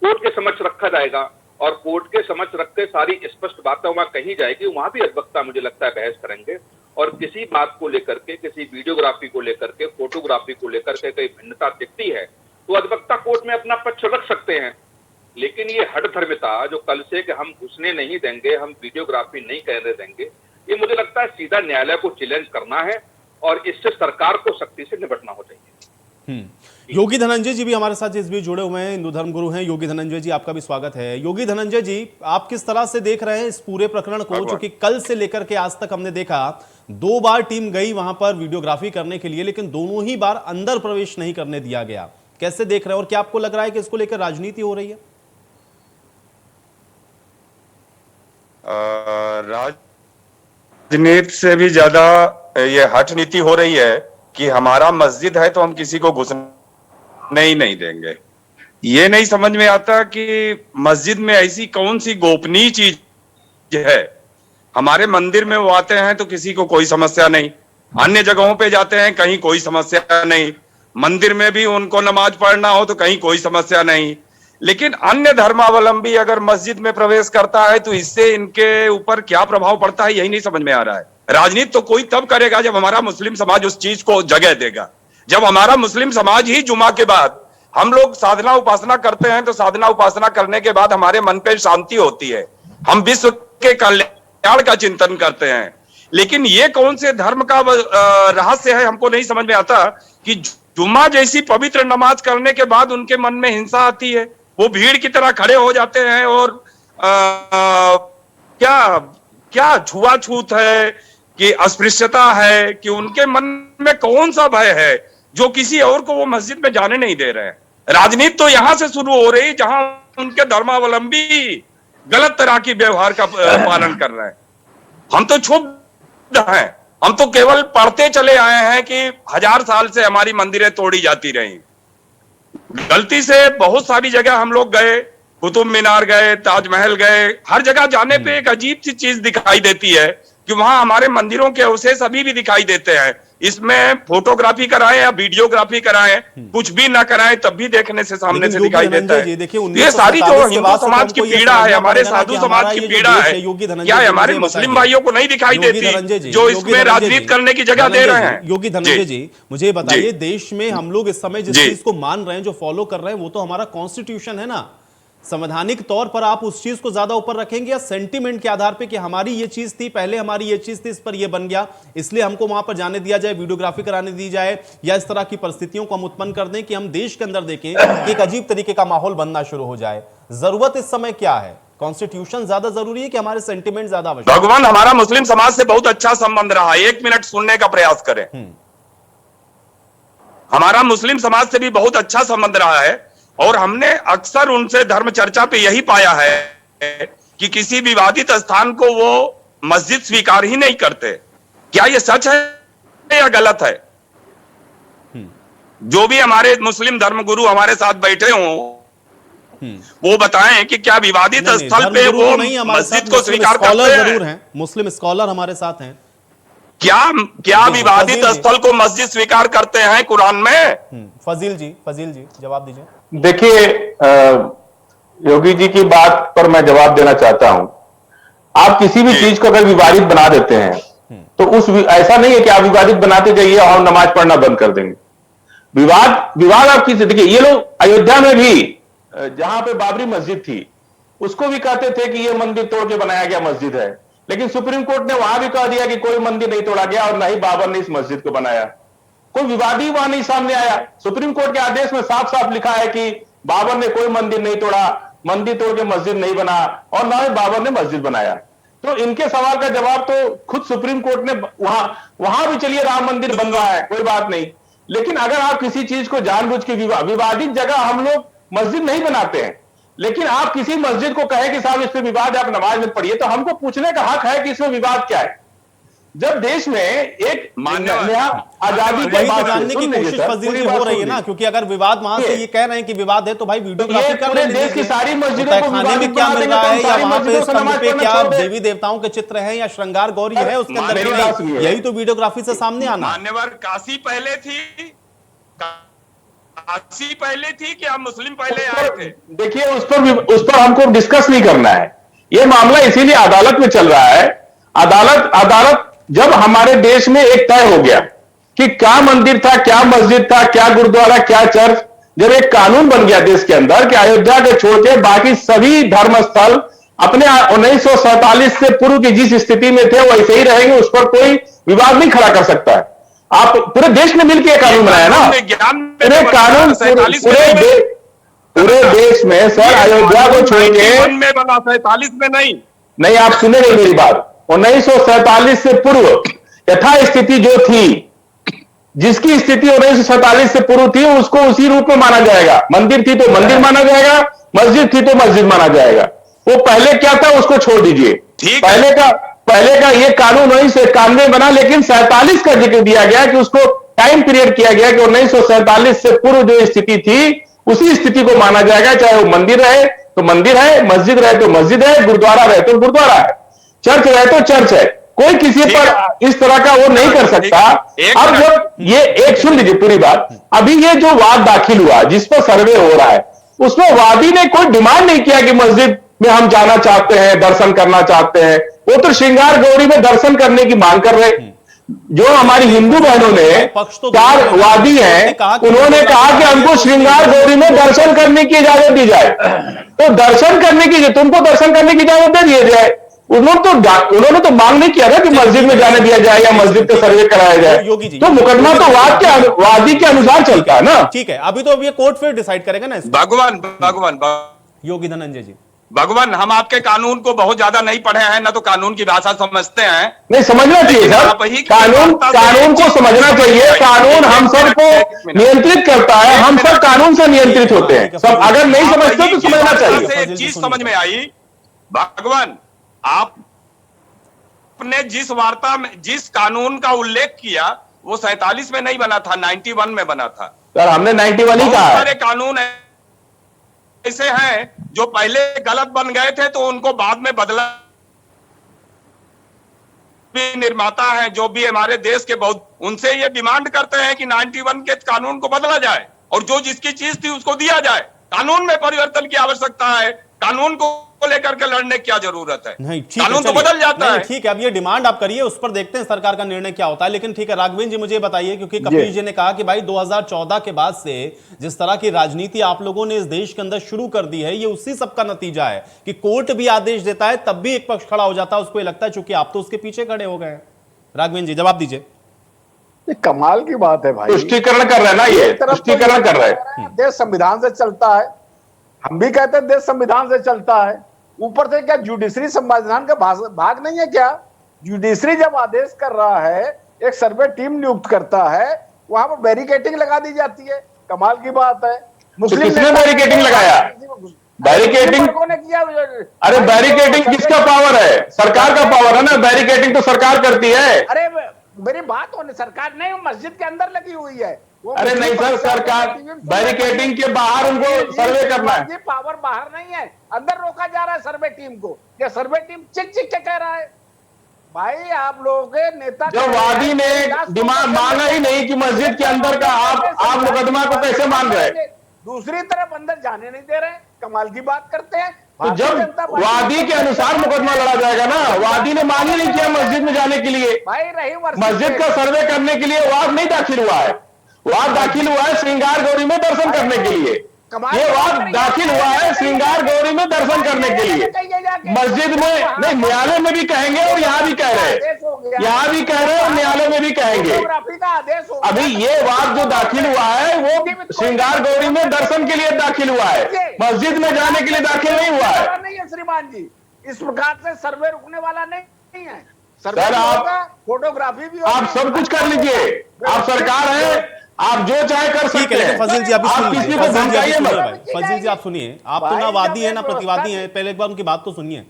कोर्ट के समक्ष रखा जाएगा और कोर्ट के समक्ष रख के सारी स्पष्ट बातें वहां कही जाएगी, वहां भी अधिवक्ता मुझे लगता है बहस करेंगे और किसी बात को लेकर के, किसी वीडियोग्राफी को लेकर के, फोटोग्राफी को लेकर के कोई भिन्नता दिखती है तो अधिवक्ता कोर्ट में अपना पक्ष रख सकते हैं। लेकिन ये हठधर्मिता जो कल से कि हम घुसने नहीं देंगे, हम वीडियोग्राफी नहीं करने देंगे, ये मुझे लगता है सीधा न्यायालय को चैलेंज करना है और इससे सरकार को सख्ती से निपटना हो चाहिए। योगी धनंजय जी भी हमारे साथ इस बीच जुड़े हुए हैं, हिंदू धर्म गुरु हैं। योगी धनंजय जी, आपका भी स्वागत है। योगी धनंजय जी, आप किस तरह से देख रहे हैं इस पूरे प्रकरण को, क्योंकि कल से लेकर के आज तक हमने देखा 2 बार टीम गई वहां पर वीडियोग्राफी करने के लिए, लेकिन दोनों ही बार अंदर प्रवेश नहीं करने दिया गया। कैसे देख रहे हैं और क्या आपको लग रहा है कि इसको लेकर राजनीति हो रही है? राजनीति से भी ज्यादा ये हठ नीति हो रही है कि हमारा मस्जिद है तो हम किसी को घुसने ही नहीं देंगे। ये नहीं समझ में आता कि मस्जिद में ऐसी कौन सी गोपनीय चीज है। हमारे मंदिर में वो आते हैं तो किसी को कोई समस्या नहीं, अन्य जगहों पे जाते हैं कहीं कोई समस्या नहीं, मंदिर में भी उनको नमाज पढ़ना हो तो कहीं कोई समस्या नहीं। लेकिन अन्य धर्मावलंबी अगर मस्जिद में प्रवेश करता है तो इससे इनके ऊपर क्या प्रभाव पड़ता है, यही नहीं समझ में आ रहा है। राजनीति तो कोई तब करेगा जब हमारा मुस्लिम समाज उस चीज को जगह देगा। जब हमारा मुस्लिम समाज ही जुमा के बाद हम लोग साधना उपासना करते हैं तो साधना उपासना करने के बाद हमारे मन पे शांति होती है, हम विश्व के कल्याण का चिंतन करते हैं। लेकिन ये कौन से धर्म का रहस्य है, हमको नहीं समझ में आता कि जुम्मा जैसी पवित्र नमाज करने के बाद उनके मन में हिंसा आती है, वो भीड़ की तरह खड़े हो जाते हैं और क्या छुआछूत है कि अस्पृश्यता है कि उनके मन में कौन सा भय है जो किसी और को वो मस्जिद में जाने नहीं दे रहे हैं। राजनीति तो यहां से शुरू हो रही जहां उनके धर्मावलंबी गलत तरह की व्यवहार का पालन कर रहे हैं। हम तो क्षुब्ध हैं, हम तो केवल पढ़ते चले आए हैं कि 1000 साल से हमारी मंदिरें तोड़ी जाती रही। गलती से बहुत सारी जगह हम लोग गए, कुतुब मीनार गए, ताजमहल गए, हर जगह जाने पे एक अजीब सी चीज दिखाई देती है कि वहां हमारे मंदिरों के अवशेष अभी भी दिखाई देते हैं। इसमें फोटोग्राफी कराएं या वीडियोग्राफी कराएं, कुछ भी ना कराएं तब भी देखने से सामने से दिखाई देता है। ये सारी जो हिंदू समाज की पीड़ा है, हमारे साधु समाज की पीड़ा है, क्या हमारे मुस्लिम भाइयों को नहीं दिखाई देती जो इसमें राजनीति करने की जगह दे रहे हैं? योगी धनंजय जी, मुझे ये बताइए, देश में हम लोग इस समय जिस चीज को मान रहे हैं, जो फॉलो कर रहे हैं, वो तो हमारा कॉन्स्टिट्यूशन है ना। संवैधानिक तौर पर आप उस चीज को ज्यादा ऊपर रखेंगे या सेंटिमेंट के आधार पे कि हमारी ये चीज थी, पहले हमारी ये चीज थी, इस पर ये बन गया इसलिए हमको वहां पर जाने दिया जाए, वीडियोग्राफी कराने दी जाए, या इस तरह की परिस्थितियों को हम उत्पन्न कर दें कि हम देश के अंदर देखें कि एक अजीब तरीके का माहौल बनना शुरू हो जाए? जरूरत इस समय क्या है? कॉन्स्टिट्यूशन ज्यादा जरूरी है कि हमारे सेंटिमेंट ज्यादा आवश्यक? भगवान, हमारा मुस्लिम समाज से बहुत अच्छा संबंध रहा है, 1 मिनट सुनने का प्रयास करें। हमारा मुस्लिम समाज से भी बहुत अच्छा संबंध रहा है और हमने अक्सर उनसे धर्म चर्चा पे यही पाया है कि किसी विवादित स्थान को वो मस्जिद स्वीकार ही नहीं करते। क्या ये सच है या गलत है? जो भी हमारे मुस्लिम धर्मगुरु हमारे साथ बैठे हों वो बताएं कि क्या विवादित स्थल पे वो मस्जिद को स्वीकार करते हैं? जरूर हैं, मुस्लिम स्कॉलर हमारे साथ हैं। क्या विवादित स्थल को मस्जिद स्वीकार करते हैं कुरान में? फजील जी जवाब दीजिए। देखिए, योगी जी की बात पर मैं जवाब देना चाहता हूं। आप किसी भी चीज को अगर विवादित बना देते हैं तो ऐसा नहीं है कि आप विवादित बनाते जाइए और नमाज पढ़ना बंद कर देंगे। विवाद आप किसी, देखिए ये लोग अयोध्या में भी जहां पे बाबरी मस्जिद थी उसको भी कहते थे कि ये मंदिर तोड़ के बनाया गया मस्जिद है, लेकिन सुप्रीम कोर्ट ने वहां भी कह दिया कि कोई मंदिर नहीं तोड़ा गया और ना ही बाबर ने इस मस्जिद को बनाया। कोई विवादी वहां नहीं सामने आया। सुप्रीम कोर्ट के आदेश में साफ साफ लिखा है कि बाबर ने कोई मंदिर नहीं तोड़ा, मंदिर तोड़ के मस्जिद नहीं बना और ना ही बाबर ने मस्जिद बनाया। तो इनके सवाल का जवाब तो खुद सुप्रीम कोर्ट ने वहां भी चलिए राम मंदिर बन रहा है, कोई बात नहीं, लेकिन अगर आप किसी चीज को जानबूझ के विवादित जगह हम लोग मस्जिद नहीं बनाते हैं, लेकिन आप किसी मस्जिद को कहें कि साहब इस पे विवाद है, आप नमाज में पढ़िए, तो हमको पूछने का हक है कि इसमें विवाद क्या है। जब देश में एक आजादी वही तो जानने की कोशिश फजील जी हो रही है ना, क्योंकि अगर विवाद वहां से ये कह रहे हैं कि विवाद है तो भाई वीडियोग्राफी कर लें। देश की सारी मस्जिदों को खाने में क्या मिल रहा है या वहां पे स्तंभ पे क्या देवी देवताओं के चित्र हैं या श्रृंगार गौरी है उसके अंदर, यही तो वीडियोग्राफी से सामने आना। मान्यवर, काशी पहले थी, आसी पहले थी कि हम मुस्लिम पहले आए थे? देखिए, उस पर हमको डिस्कस नहीं करना है। ये मामला इसीलिए अदालत में चल रहा है। अदालत जब हमारे देश में एक तय हो गया कि क्या मंदिर था, क्या मस्जिद था, क्या गुरुद्वारा, क्या चर्च, जब एक कानून बन गया देश के अंदर कि अयोध्या के छोड़ के बाकी सभी धर्म स्थल अपने 1947 से पूर्व की जिस स्थिति में थे वैसे ही रहेंगे, उस पर कोई विवाद नहीं खड़ा कर सकता है। आप पूरे देश ने मिलकर कानून बनाया ना, पूरे कानून पूरे देश में सर अयोध्या को छोड़ के में बना, 47 में नहीं। आप सुने नहीं मेरी बात। 1947 से पूर्व यथास्थिति जो थी, जिसकी स्थिति 1947 से पूर्व थी, उसको उसी रूप में माना जाएगा। मंदिर थी तो मंदिर माना जाएगा, मस्जिद थी तो मस्जिद माना जाएगा। वो पहले क्या था उसको छोड़ दीजिए। पहले का ये कानून 1991 बना, लेकिन 47 का जिक्र दिया गया कि उसको टाइम पीरियड किया गया कि 1947 से पूर्व जो स्थिति थी उसी स्थिति को माना जाएगा, चाहे वो मंदिर रहे तो मंदिर है, मस्जिद रहे तो मस्जिद है, गुरुद्वारा रहे तो गुरुद्वारा है, चर्च रहे तो चर्च है। कोई किसी पर इस तरह का वो नहीं कर सकता। अब जब ये एक सुन लीजिए पूरी बात, अभी ये जो वाद दाखिल हुआ जिस पर सर्वे हो रहा है, उसमें वादी ने कोई डिमांड नहीं किया कि मस्जिद में हम जाना चाहते हैं, दर्शन करना चाहते हैं। वो तो श्रृंगार गौरी में दर्शन करने की मांग कर रहे। जो हमारी हिंदू बहनों ने 4 वादी हैं, उन्होंने कहा कि हमको श्रृंगार गौरी में दर्शन करने की इजाजत दी जाए। तो दर्शन करने की, तुमको दर्शन करने की इजाजत दे दी जाए। उन्होंने तो मांग नहीं किया ना कि मस्जिद में जाने दिया जाए या मस्जिद का सर्वे कराया जाए। तो मुकदमा तो वादी के अनुसार चलता है ना। ठीक है, अभी तो ये कोर्ट फिर डिसाइड करेगा ना। भगवान योगी धनंजय जी, भगवान, हम आपके कानून को बहुत ज्यादा नहीं पढ़े हैं, ना तो कानून की भाषा समझते हैं। नहीं, समझना चाहिए सर, कानून को समझना चाहिए। कानून हम सबको नियंत्रित करता है, हम सब कानून से नियंत्रित होते हैं। सब अगर नहीं समझते तो समझना चाहिए। एक चीज समझ में आई, भगवान, आपने जिस वार्ता में जिस कानून का उल्लेख किया वो 47 में नहीं बना था, 91 में बना था। सर हमने 91 ही कहा है। सारे कानून ऐसे हैं जो पहले गलत बन गए थे तो उनको बाद में बदला। भी निर्माता है जो भी हमारे देश के, बहुत उनसे ये डिमांड करते हैं कि 91 के कानून को बदला जाए और जो जिसकी चीज थी उसको दिया जाए। कानून में परिवर्तन की आवश्यकता है, कानून को लेकर के लड़ने की क्या जरूरत है? नहीं, कानून तो बदल जाता है। ठीक है, अब ये डिमांड आप करिए, उस पर देखते हैं सरकार का निर्णय क्या होता है। लेकिन ठीक है, राघवेंद्र जी मुझे बताइए, क्योंकि कपिल जी ने कहा कि भाई 2014 के बाद से जिस तरह की राजनीति आप लोगों ने इस देश के अंदर शुरू कर दी है, ये उसी सब का नतीजा है कि कोर्ट भी आदेश देता है तब भी एक पक्ष खड़ा हो जाता है, उसको ये लगता है चूंकि आप तो उसके पीछे खड़े हो गए। राघवेंद्र जी जवाब दीजिए। ये कमाल की बात है भाई, तुष्टीकरण कर रहे हैं ना, ये तुष्टीकरण कर रहे हैं। देश संविधान से चलता है, हम भी कहते हैं देश संविधान से चलता है। ऊपर से क्या जुडिशरी संविधान का भाग नहीं है क्या? जुडिशरी जब आदेश कर रहा है, एक सर्वे टीम नियुक्त करता है, वहां पर बैरिकेडिंग लगा दी जाती है। कमाल की बात है। मुस्लिम किसने बैरिकेडिंग लगाया? बैरिकेडिंग ने किया। अरे बैरिकेडिंग किसका पावर है? सरकार का पावर है ना, बैरिकेडिंग तो सरकार करती है। अरे मेरी बात होने, सरकार नहीं, मस्जिद के अंदर लगी हुई है। अरे नहीं सर, सरकार बैरिकेडिंग के बाहर उनको सर्वे करना है। पावर बाहर नहीं है, अंदर रोका जा रहा है सर्वे टीम को। ये सर्वे टीम चिक चिक के कह रहा है। भाई आप लोगों के नेता, जब वादी ने डिमांड मांगा ही नहीं कि मस्जिद के अंदर का, आप मुकदमा को कैसे मान रहे? दूसरी तरफ अंदर जाने नहीं दे रहे, कमाल की बात करते हैं। तो जब वादी के अनुसार मुकदमा लड़ा जाएगा ना, वादी ने मांग ही नहीं किया मस्जिद में जाने के लिए। भाई रही मस्जिद का सर्वे करने के लिए वाद नहीं दाखिल हुआ है, वाद दाखिल हुआ है श्रृंगार गौरी में दर्शन करने के लिए। ये वाद दाखिल हुआ है श्रृंगार गौरी में दर्शन करने के लिए। मस्जिद में नहीं, न्यायालय में भी कहेंगे और यहाँ भी कह रहे हैं, यहाँ भी कह रहे हैं और न्यायालय में भी कहेंगे। अभी ये वाद जो दाखिल हुआ है वो श्रृंगार गौरी में दर्शन के लिए दाखिल हुआ है, मस्जिद में जाने के लिए दाखिल नहीं हुआ है। नहीं है श्रीमान जी, इस प्रकार से सर्वे रुकने वाला नहीं है। सर आप फोटोग्राफी भी, आप सब कुछ कर लीजिए, आप सरकार है, आप जो चाहे कर सकते हैं। फजील जी आप किसी को धमकाइए मत। फजील जी आप सुनिए, आप तो ना वादी है ना प्रतिवादी है, पहले एक बार उनकी बात तो सुनिए।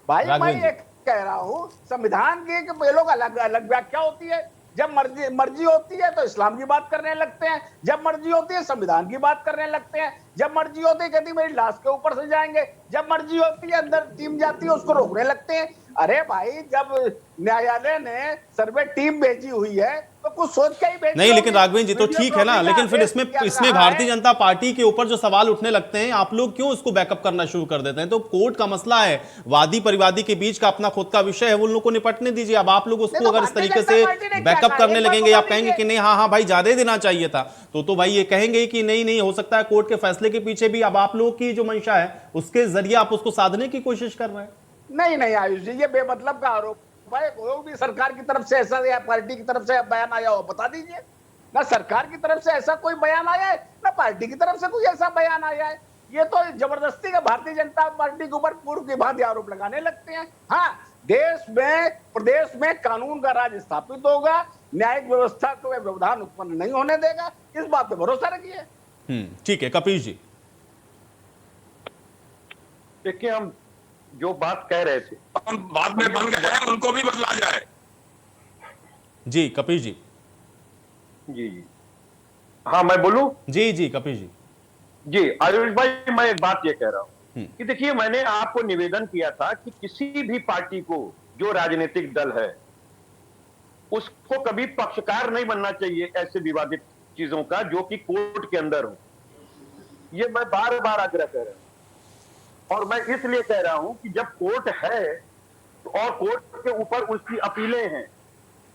भाई मैं ये कह रहा हूँ, संविधान की ये लोग अलग अलग व्याख्या होती है। जब मर्जी होती है तो इस्लाम की बात करने लगते हैं, जब मर्जी होती है संविधान की बात करने लगते हैं, जब मर्जी होती है कहती मेरी लाश के ऊपर से जाएंगे, जब मर्जी होती है अंदर टीम जाती है उसको रोकने लगते हैं। अरे भाई जब न्यायालय ने सर्वे टीम भेजी हुई है तो कुछ सोच के ही बैठे नहीं, लेकिन होंगे। राघवेंद्र जी तो वीडियो ठीक है ना, कॉपी लेकिन का फिर आदेश इसमें किया इसमें रहा भारतीय है। जनता पार्टी के ऊपर जो सवाल उठने लगते हैं, आप लोग क्यों उसको बैकअप करना शुरू कर देते हैं? तो कोर्ट का मसला है, वादी परिवादी के बीच का अपना खुद का विषय है, वो उन लोगों को निपटने दीजिए। अब आप लोग उसको नहीं, तो अगर इस भारतीय तरीके जनता से पार्टी ने क्या बैकअप कहा? करने एक बात लगेंगे, बता आप कहेंगे दीजिए। कि नहीं हाँ भाई ज्यादा देना चाहिए था, तो भाई ये कहेंगे कि नहीं हो सकता है कोर्ट के फैसले के पीछे भी अब आप लोगों की जो मंशा है उसके जरिए आप उसको साधने की कोशिश कर रहे हैं। नहीं आयुष जी, ये बेमतलब का आरोप है। कोई भी सरकार की तरफ से ऐसा या पार्टी की तरफ से बयान आया हो बता दीजिए। ना सरकार की तरफ से ऐसा कोई बयान आया है, ना पार्टी की तरफ से कोई ऐसा बयान आया है। ये तो जबरदस्ती का भारतीय जनता पार्टी के ऊपर पूर्व की भांति आरोप लगाने लगते हैं। हाँ, देश में प्रदेश में कानून का राज स्थापित होगा, न्यायिक व्यवस्था को व्यवधान उत्पन्न नहीं होने देगा, इस बात पे भरोसा रखिए। ठीक है कपिल जी। देखिए, हम जो बात कह रहे थे हम बाद में बन गए हैं, उनको भी बदला जाए। जी कपिल जी। जी हाँ, मैं बोलूं? जी कपिल जी। जी आयुष भाई, मैं एक बात ये कह रहा हूं कि देखिए, मैंने आपको निवेदन किया था कि किसी भी पार्टी को, जो राजनीतिक दल है, उसको कभी पक्षकार नहीं बनना चाहिए ऐसे विवादित चीजों का जो कि कोर्ट के अंदर हो। ये मैं बार बार आग्रह कर रहा हूं, और मैं इसलिए कह रहा हूं कि जब कोर्ट है और कोर्ट के ऊपर उसकी अपीलें हैं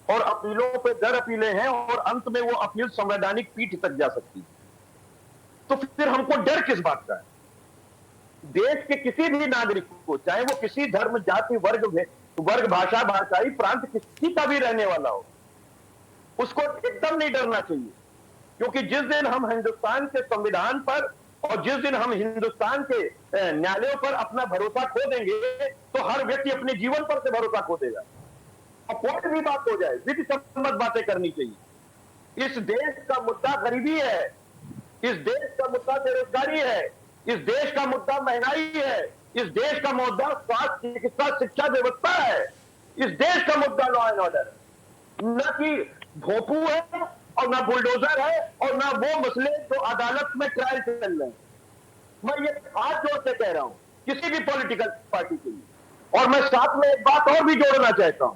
और अपीलों पे दर अपीलें हैं और अंत में वो अपील संवैधानिक पीठ तक जा सकती है, तो फिर हमको डर किस बात का है? देश के किसी भी नागरिक को, चाहे वो किसी धर्म, जाति, वर्ग, भाषा, भाषाई, प्रांत किसी का भी रहने वाला हो, उसको एकदम नहीं डरना चाहिए। क्योंकि जिस दिन हम हिंदुस्तान के संविधान पर और जिस दिन हम हिंदुस्तान के न्यायालयों पर अपना भरोसा खो देंगे, तो हर व्यक्ति अपने जीवन पर से भरोसा खो देगा। और कोई भी बात हो जाए, विधि सम्मत बातें करनी चाहिए। इस देश का मुद्दा गरीबी है, इस देश का मुद्दा बेरोजगारी है, इस देश का मुद्दा महंगाई है, इस देश का मुद्दा स्वास्थ्य, चिकित्सा, शिक्षा व्यवस्था है, इस देश का मुद्दा लॉ एंड ऑर्डर, न कि भोपू है और ना बुलडोजर है और ना वो मसले जो अदालत में ट्रायल चल रहे हैं। मैं ये हाथ जोड़ के कह रहा हूं किसी भी पॉलिटिकल पार्टी के लिए। और मैं साथ में एक बात और भी जोड़ना चाहता हूं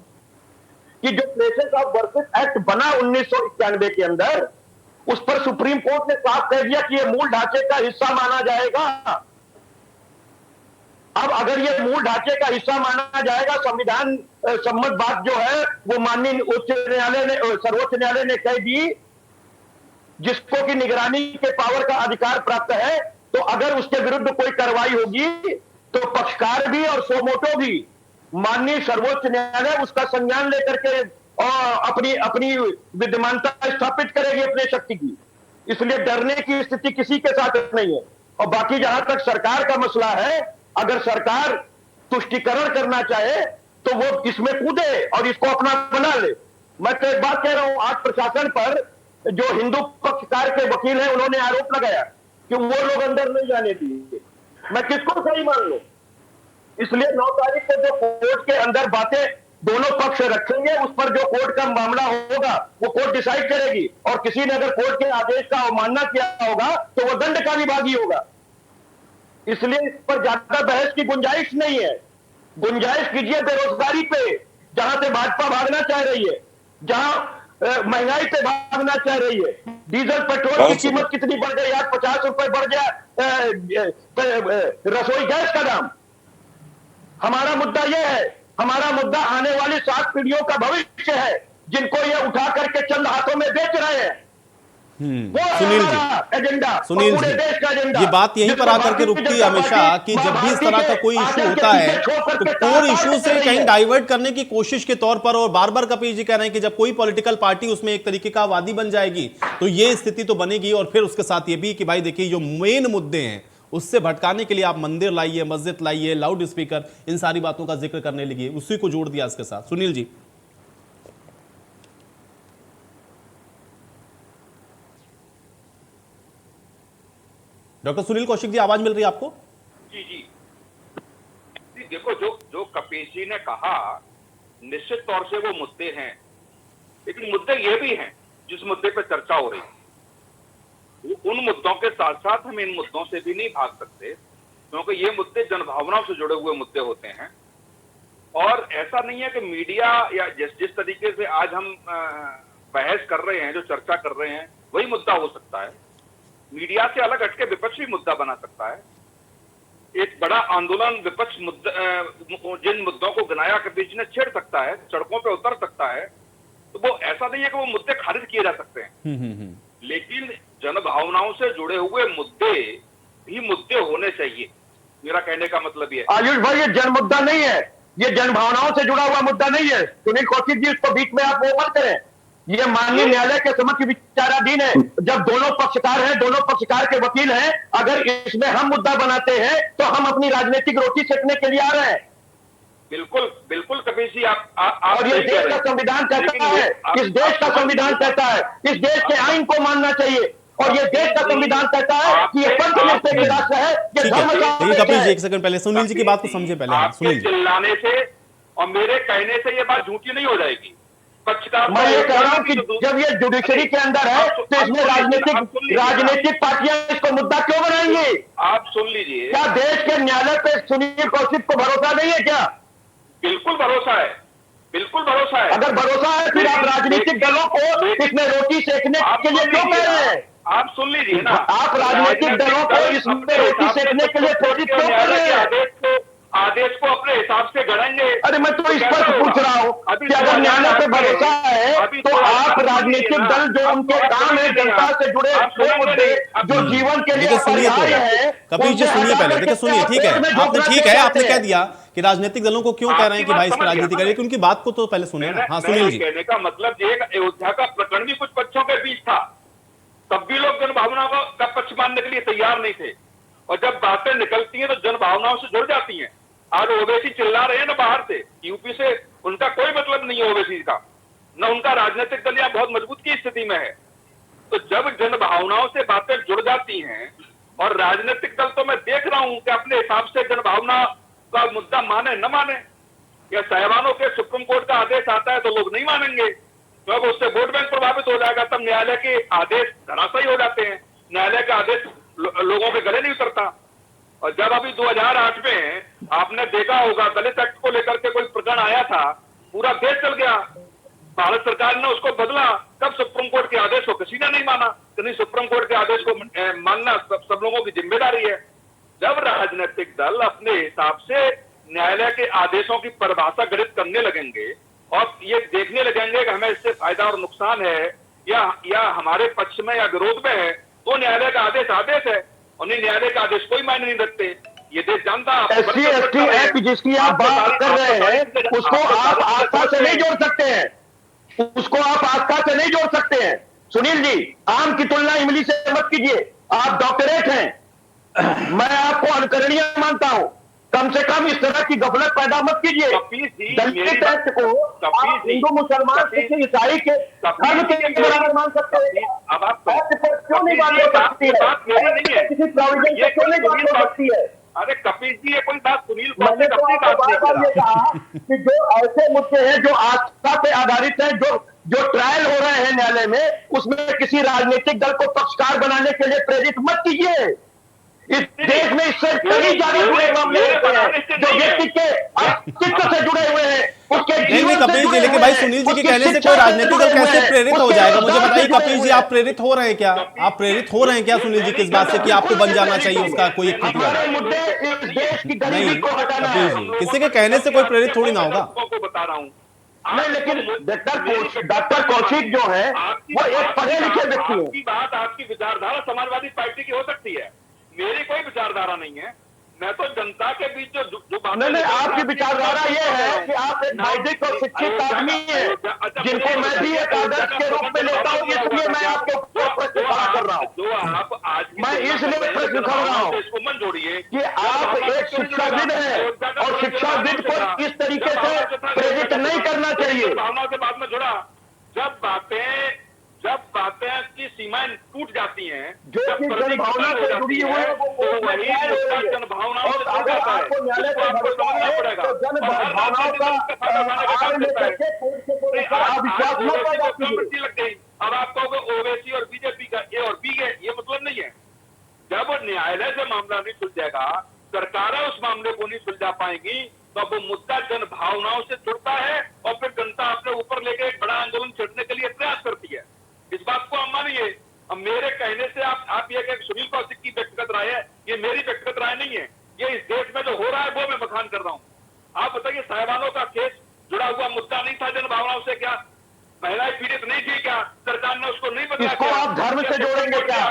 कि जो प्लेसेस ऑफ वर्शिप एक्ट बना 1991 के अंदर, उस पर सुप्रीम कोर्ट ने साफ कह दिया कि यह मूल ढांचे का हिस्सा माना जाएगा। अब अगर ये मूल ढांचे का हिस्सा माना जाएगा, संविधान सम्मत बात जो है वो माननीय उच्च न्यायालय ने, सर्वोच्च न्यायालय ने कह दी, जिसको कि निगरानी के पावर का अधिकार प्राप्त है, तो अगर उसके विरुद्ध कोई कार्रवाई होगी तो पक्षकार भी और सोमोटो भी माननीय सर्वोच्च न्यायालय उसका संज्ञान लेकर के अपनी अपनी विद्यमानता स्थापित करेगी अपने शक्ति की। इसलिए डरने की स्थिति किसी के साथ नहीं है। और बाकी जहां तक सरकार का मसला है, अगर सरकार तुष्टिकरण करना चाहे तो वो इसमें कूदे और इसको अपना बना ले। मैं तो एक बात कह रहा हूं, आज प्रशासन पर जो हिंदू पक्षकार के वकील हैं, उन्होंने आरोप लगाया कि वो लोग अंदर नहीं जाने दिए। मैं किसको सही मान लूं? इसलिए 9 तारीख को जो कोर्ट के अंदर बातें दोनों पक्ष रखेंगे, उस पर जो कोर्ट का मामला होगा वो कोर्ट डिसाइड करेगी। और किसी ने अगर कोर्ट के आदेश का अवमानना किया होगा तो वो दंड का भी भागी होगा। इसलिए इस पर ज्यादा बहस की गुंजाइश नहीं है। गुंजाइश कीजिए बेरोजगारी पे, जहां से भाजपा भागना चाह रही है, जहां महंगाई पे भागना चाह रही है। डीजल पेट्रोल की कीमत कितनी बढ़ गई, आज 50 रुपए बढ़ गया रसोई गैस का दाम। हमारा मुद्दा यह है, हमारा मुद्दा आने वाली 7 पीढ़ियों का भविष्य है, जिनको ये उठा करके चंद हाथों में बेच रहे हैं। सुनील जी, एजेंडा, सुनील पूरे जी, देश का एजेंडा, ये बात यहीं पर आकर के रुकती है हमेशा कि जब भी इस तरह का कोई इशू होता है तो कोर इशू से कहीं डाइवर्ट करने की कोशिश के तौर पर, और बार बार कपिल जी कह रहे हैं कि जब कोई पॉलिटिकल पार्टी उसमें एक तरीके का वादी बन जाएगी तो ये स्थिति तो बनेगी। और फिर उसके साथ ये भी कि भाई देखिए जो मेन मुद्दे हैं उससे भटकाने के लिए आप मंदिर लाइए, मस्जिद लाइए, लाउड स्पीकर, इन सारी बातों का जिक्र करने लगी, उसी को जोड़ दिया इसके साथ। सुनील जी। डॉक्टर सुनील कौशिक जी, आवाज मिल रही है आपको? जी जी जी, देखो जो कपिल जी ने कहा, निश्चित तौर से वो मुद्दे हैं, लेकिन मुद्दे ये भी हैं जिस मुद्दे पे चर्चा हो रही है, उन मुद्दों के साथ साथ हम इन मुद्दों से भी नहीं भाग सकते, क्योंकि ये मुद्दे जनभावनाओं से जुड़े हुए मुद्दे होते हैं। और ऐसा नहीं है कि मीडिया या जिस तरीके से आज हम बहस कर रहे हैं, जो चर्चा कर रहे हैं, वही मुद्दा हो सकता है। मीडिया से अलग हटके विपक्ष भी मुद्दा बना सकता है। एक बड़ा आंदोलन विपक्ष जिन मुद्दों को गनाया के बीच में छेड़ सकता है, सड़कों पे उतर सकता है, तो वो ऐसा नहीं है कि वो मुद्दे खारिज किए जा सकते हैं। लेकिन जन भावनाओं से जुड़े हुए मुद्दे भी मुद्दे होने चाहिए, मेरा कहने का मतलब ये। आयुष भाई, ये जन मुद्दा नहीं है, ये जन भावनाओं से जुड़ा हुआ मुद्दा नहीं है। सुनील कौशिक जी, उसको बीच में आप वो मत करें। ये माननीय न्यायालय के समक्ष विचाराधीन है। जब दोनों पक्षकार हैं, दोनों पक्षकार के वकील हैं, अगर इसमें हम मुद्दा बनाते हैं तो हम अपनी राजनीतिक रोटी सेकने के लिए आ रहे हैं। बिल्कुल बिल्कुल कपीश जी, आप और ये देश का संविधान कहता है, इस देश का संविधान कहता है, इस देश के आइन को मानना चाहिए। और ये देश का संविधान कहता है कि ये पंचनिष्ठ राष्ट्र है, ये धर्म देखिए कपिल जी, एक सेकंड पहले सुनील जी की बात को समझे पहले। सुनील जी, चिल्लाने से और मेरे कहने से ये बात झूठी नहीं हो जाएगी। पक्षकार, मैं ये कह रहा हूं कि जब ये जुडिशरी के अंदर है तो इसमें राजनीतिक पार्टियां इसको मुद्दा क्यों बनाएंगी? आप सुन लीजिए। क्या देश के न्यायालय पे सुनील कौशिक को भरोसा नहीं है क्या? बिल्कुल भरोसा है, बिल्कुल भरोसा है। अगर भरोसा है फिर आप राजनीतिक दलों को इसमें रोटी सेकने के लिए क्यों कह रहे हैं? आप सुन लीजिए ना, आप राजनीतिक दलों को इसमें रोटी सेकने के लिए प्रेरित क्यों कर रहे हैं? आदेश को अपने हिसाब से गढ़ेंगे। अरे मैं तो इस पर पूछ रहा हूँ कि अगर न्यायालय पे भरोसा है तो आप राजनीतिक दल जो उनके काम है जनता से जुड़े मुद्दे जो जीवन के लिए सुनिए तो कपिल जी, सुनिए पहले। देखिए सुनिए, ठीक है, आपने कह दिया कि राजनीतिक दलों को क्यों कह रहे हैं कि भाई इस पर राजनीति करें, लेकिन उनकी बात को तो पहले सुनिए ना। हाँ सुनील जी, कहने का मतलब ये, अयोध्या का प्रकरण भी कुछ पक्षों के बीच था, तब भी लोग जन भावनाओं का पक्ष मानने के लिए तैयार नहीं थे, और जब बातें निकलती हैं तो जन भावनाओं से जुड़ जाती हैं। आज ओवैसी चिल्ला रहे हैं ना बाहर से, यूपी से, उनका कोई मतलब नहीं है ओवैसी का, न उनका राजनीतिक दल यहाँ बहुत मजबूत की स्थिति में है। तो जब जन भावनाओं से बातें जुड़ जाती हैं, और राजनीतिक दल तो मैं देख रहा हूं कि अपने हिसाब से जन भावना का मुद्दा माने न माने, या साहिबानों के सुप्रीम कोर्ट का आदेश आता है तो लोग नहीं मानेंगे, तो उससे वोट बैंक प्रभावित हो जाएगा, तब न्यायालय के आदेश धराशायी हो जाते हैं, न्यायालय का आदेश लोगों के गले नहीं उतरता। और जब अभी 2008 में आपने देखा होगा दलित एक्ट को लेकर के कोई प्रकरण आया था, पूरा देश चल गया, भारत सरकार ने उसको बदला, तब सुप्रीम कोर्ट के आदेश को किसी ने नहीं माना। तो नहीं, सुप्रीम कोर्ट के आदेश को मानना सब लोगों की जिम्मेदारी है। जब राजनीतिक दल अपने हिसाब से न्यायालय के आदेशों की परिभाषा गणित करने लगेंगे और ये देखने लगेंगे कि हमें इससे फायदा और नुकसान है या हमारे पक्ष में या विरोध में है, तो न्यायालय का आदेश आदेश है, और न्यायालय का आदेश कोई मायने नहीं रखते। ये देश जानता है। SC ST एक्ट जिसकी आप बात कर रहे हैं उसको आप आस्था से नहीं जोड़ सकते हैं, उसको आप आस्था से नहीं जोड़ सकते हैं। सुनील जी, आम की तुलना इमली से मत कीजिए, आप डॉक्टरेट हैं, मैं आपको अनुकरणीय मानता हूं, कम से कम इस तरह की गफलत पैदा मत कीजिए। दलित एक्ट को आप हिंदू मुसलमान सिख ईसाई के धर्म के बराबर मान सकते हैं, अब आप क्यों नहीं बात हो सकती है? किसी प्रोविजन से क्यों नहीं बात हो सकती है? अरे कपिल जी, ये कोई बात सुनील मैंने तो आपको बार ये कहा कि जो ऐसे मुद्दे हैं जो आस्था पे आधारित हैं, जो ट्रायल हो रहे हैं न्यायालय में, उसमें किसी राजनीतिक दल को पक्षकार बनाने के लिए प्रेरित मत कीजिए। इस देश में इससे कई ज्यादा जुड़े मामले होते हैं जो व्यक्ति के अस्तित्व से जुड़े हुए हैं, उसके नहीं कपिल जी, लेकिन भाई सुनील जी के कहने से कोई राजनीतिक दल कैसे प्रेरित हो जाएगा? मुझे बताइए कपिल जी, आप प्रेरित हो रहे हैं क्या? आप प्रेरित हो रहे हैं क्या सुनील जी किस बात से कि आपको बन जाना चाहिए उसका कोई एक नहीं? कपिल जी, किसी के कहने से कोई प्रेरित थोड़ी ना होगा। बता रहा हूँ नहीं, लेकिन डॉक्टर कौशिक जो है वो एक पढ़े लिखे व्यक्ति है। आपकी बात, आपकी विचारधारा समाजवादी पार्टी की हो सकती है, मेरी कोई विचारधारा नहीं है। मैं तो जनता के बीच जो नहीं, आपकी विचारधारा ये है कि आप एक नैतिक और शिक्षित आदमी हैं, जिनको मैं भी एक आदर्श के रूप में लेता हूँ, इसलिए मैं आपको प्रश्न खड़ा कर रहा हूँ। जो आप आज मैं इसलिए प्रश्न कर रहा हूँ इसको मन जोड़िए कि आप एक शिक्षाविद हैं और शिक्षाविद को इस तरीके से प्रेरित नहीं करना चाहिए। भावनाओं के बाद में जुड़ा, जब बातें की सीमाएं टूट जाती हैं, जो जन भावना से जुड़ी हुई है वो वही जन भावनाओं से जुड़ जाता है, उसको आपको समझना पड़ेगा। तो जन भावनाओं का आड़ में करके अविश्वास न पैदा कीजिए। लग गई, अब आप कहोगे ओवैसी और बीजेपी का ए और बी है, ये मतलब नहीं है। जब न्यायालय से मामला नहीं सुलझेगा, सरकारें उस मामले को नहीं सुलझा पाएंगी, तो वो मुद्दा जन भावनाओं से जुड़ता है और फिर जनता अपने ऊपर लेके एक बड़ा आंदोलन छेड़ने के लिए प्रयास करती है। बात को हम मानिए। अब मेरे कहने से आप ये कहें सुनील कौशिक की व्यक्तिगत राय है, ये मेरी व्यक्तिगत राय नहीं है, ये इस देश में जो हो रहा है वो मैं बखान कर रहा हूँ। आप बताइए, साहिबानों का केस जुड़ा हुआ मुद्दा नहीं था जनभावनाओं से क्या? महिलाएं पीड़ित नहीं थी क्या? सरकार ने उसको नहीं बदला? इसको आप धर्म से जोड़ेंगे क्या?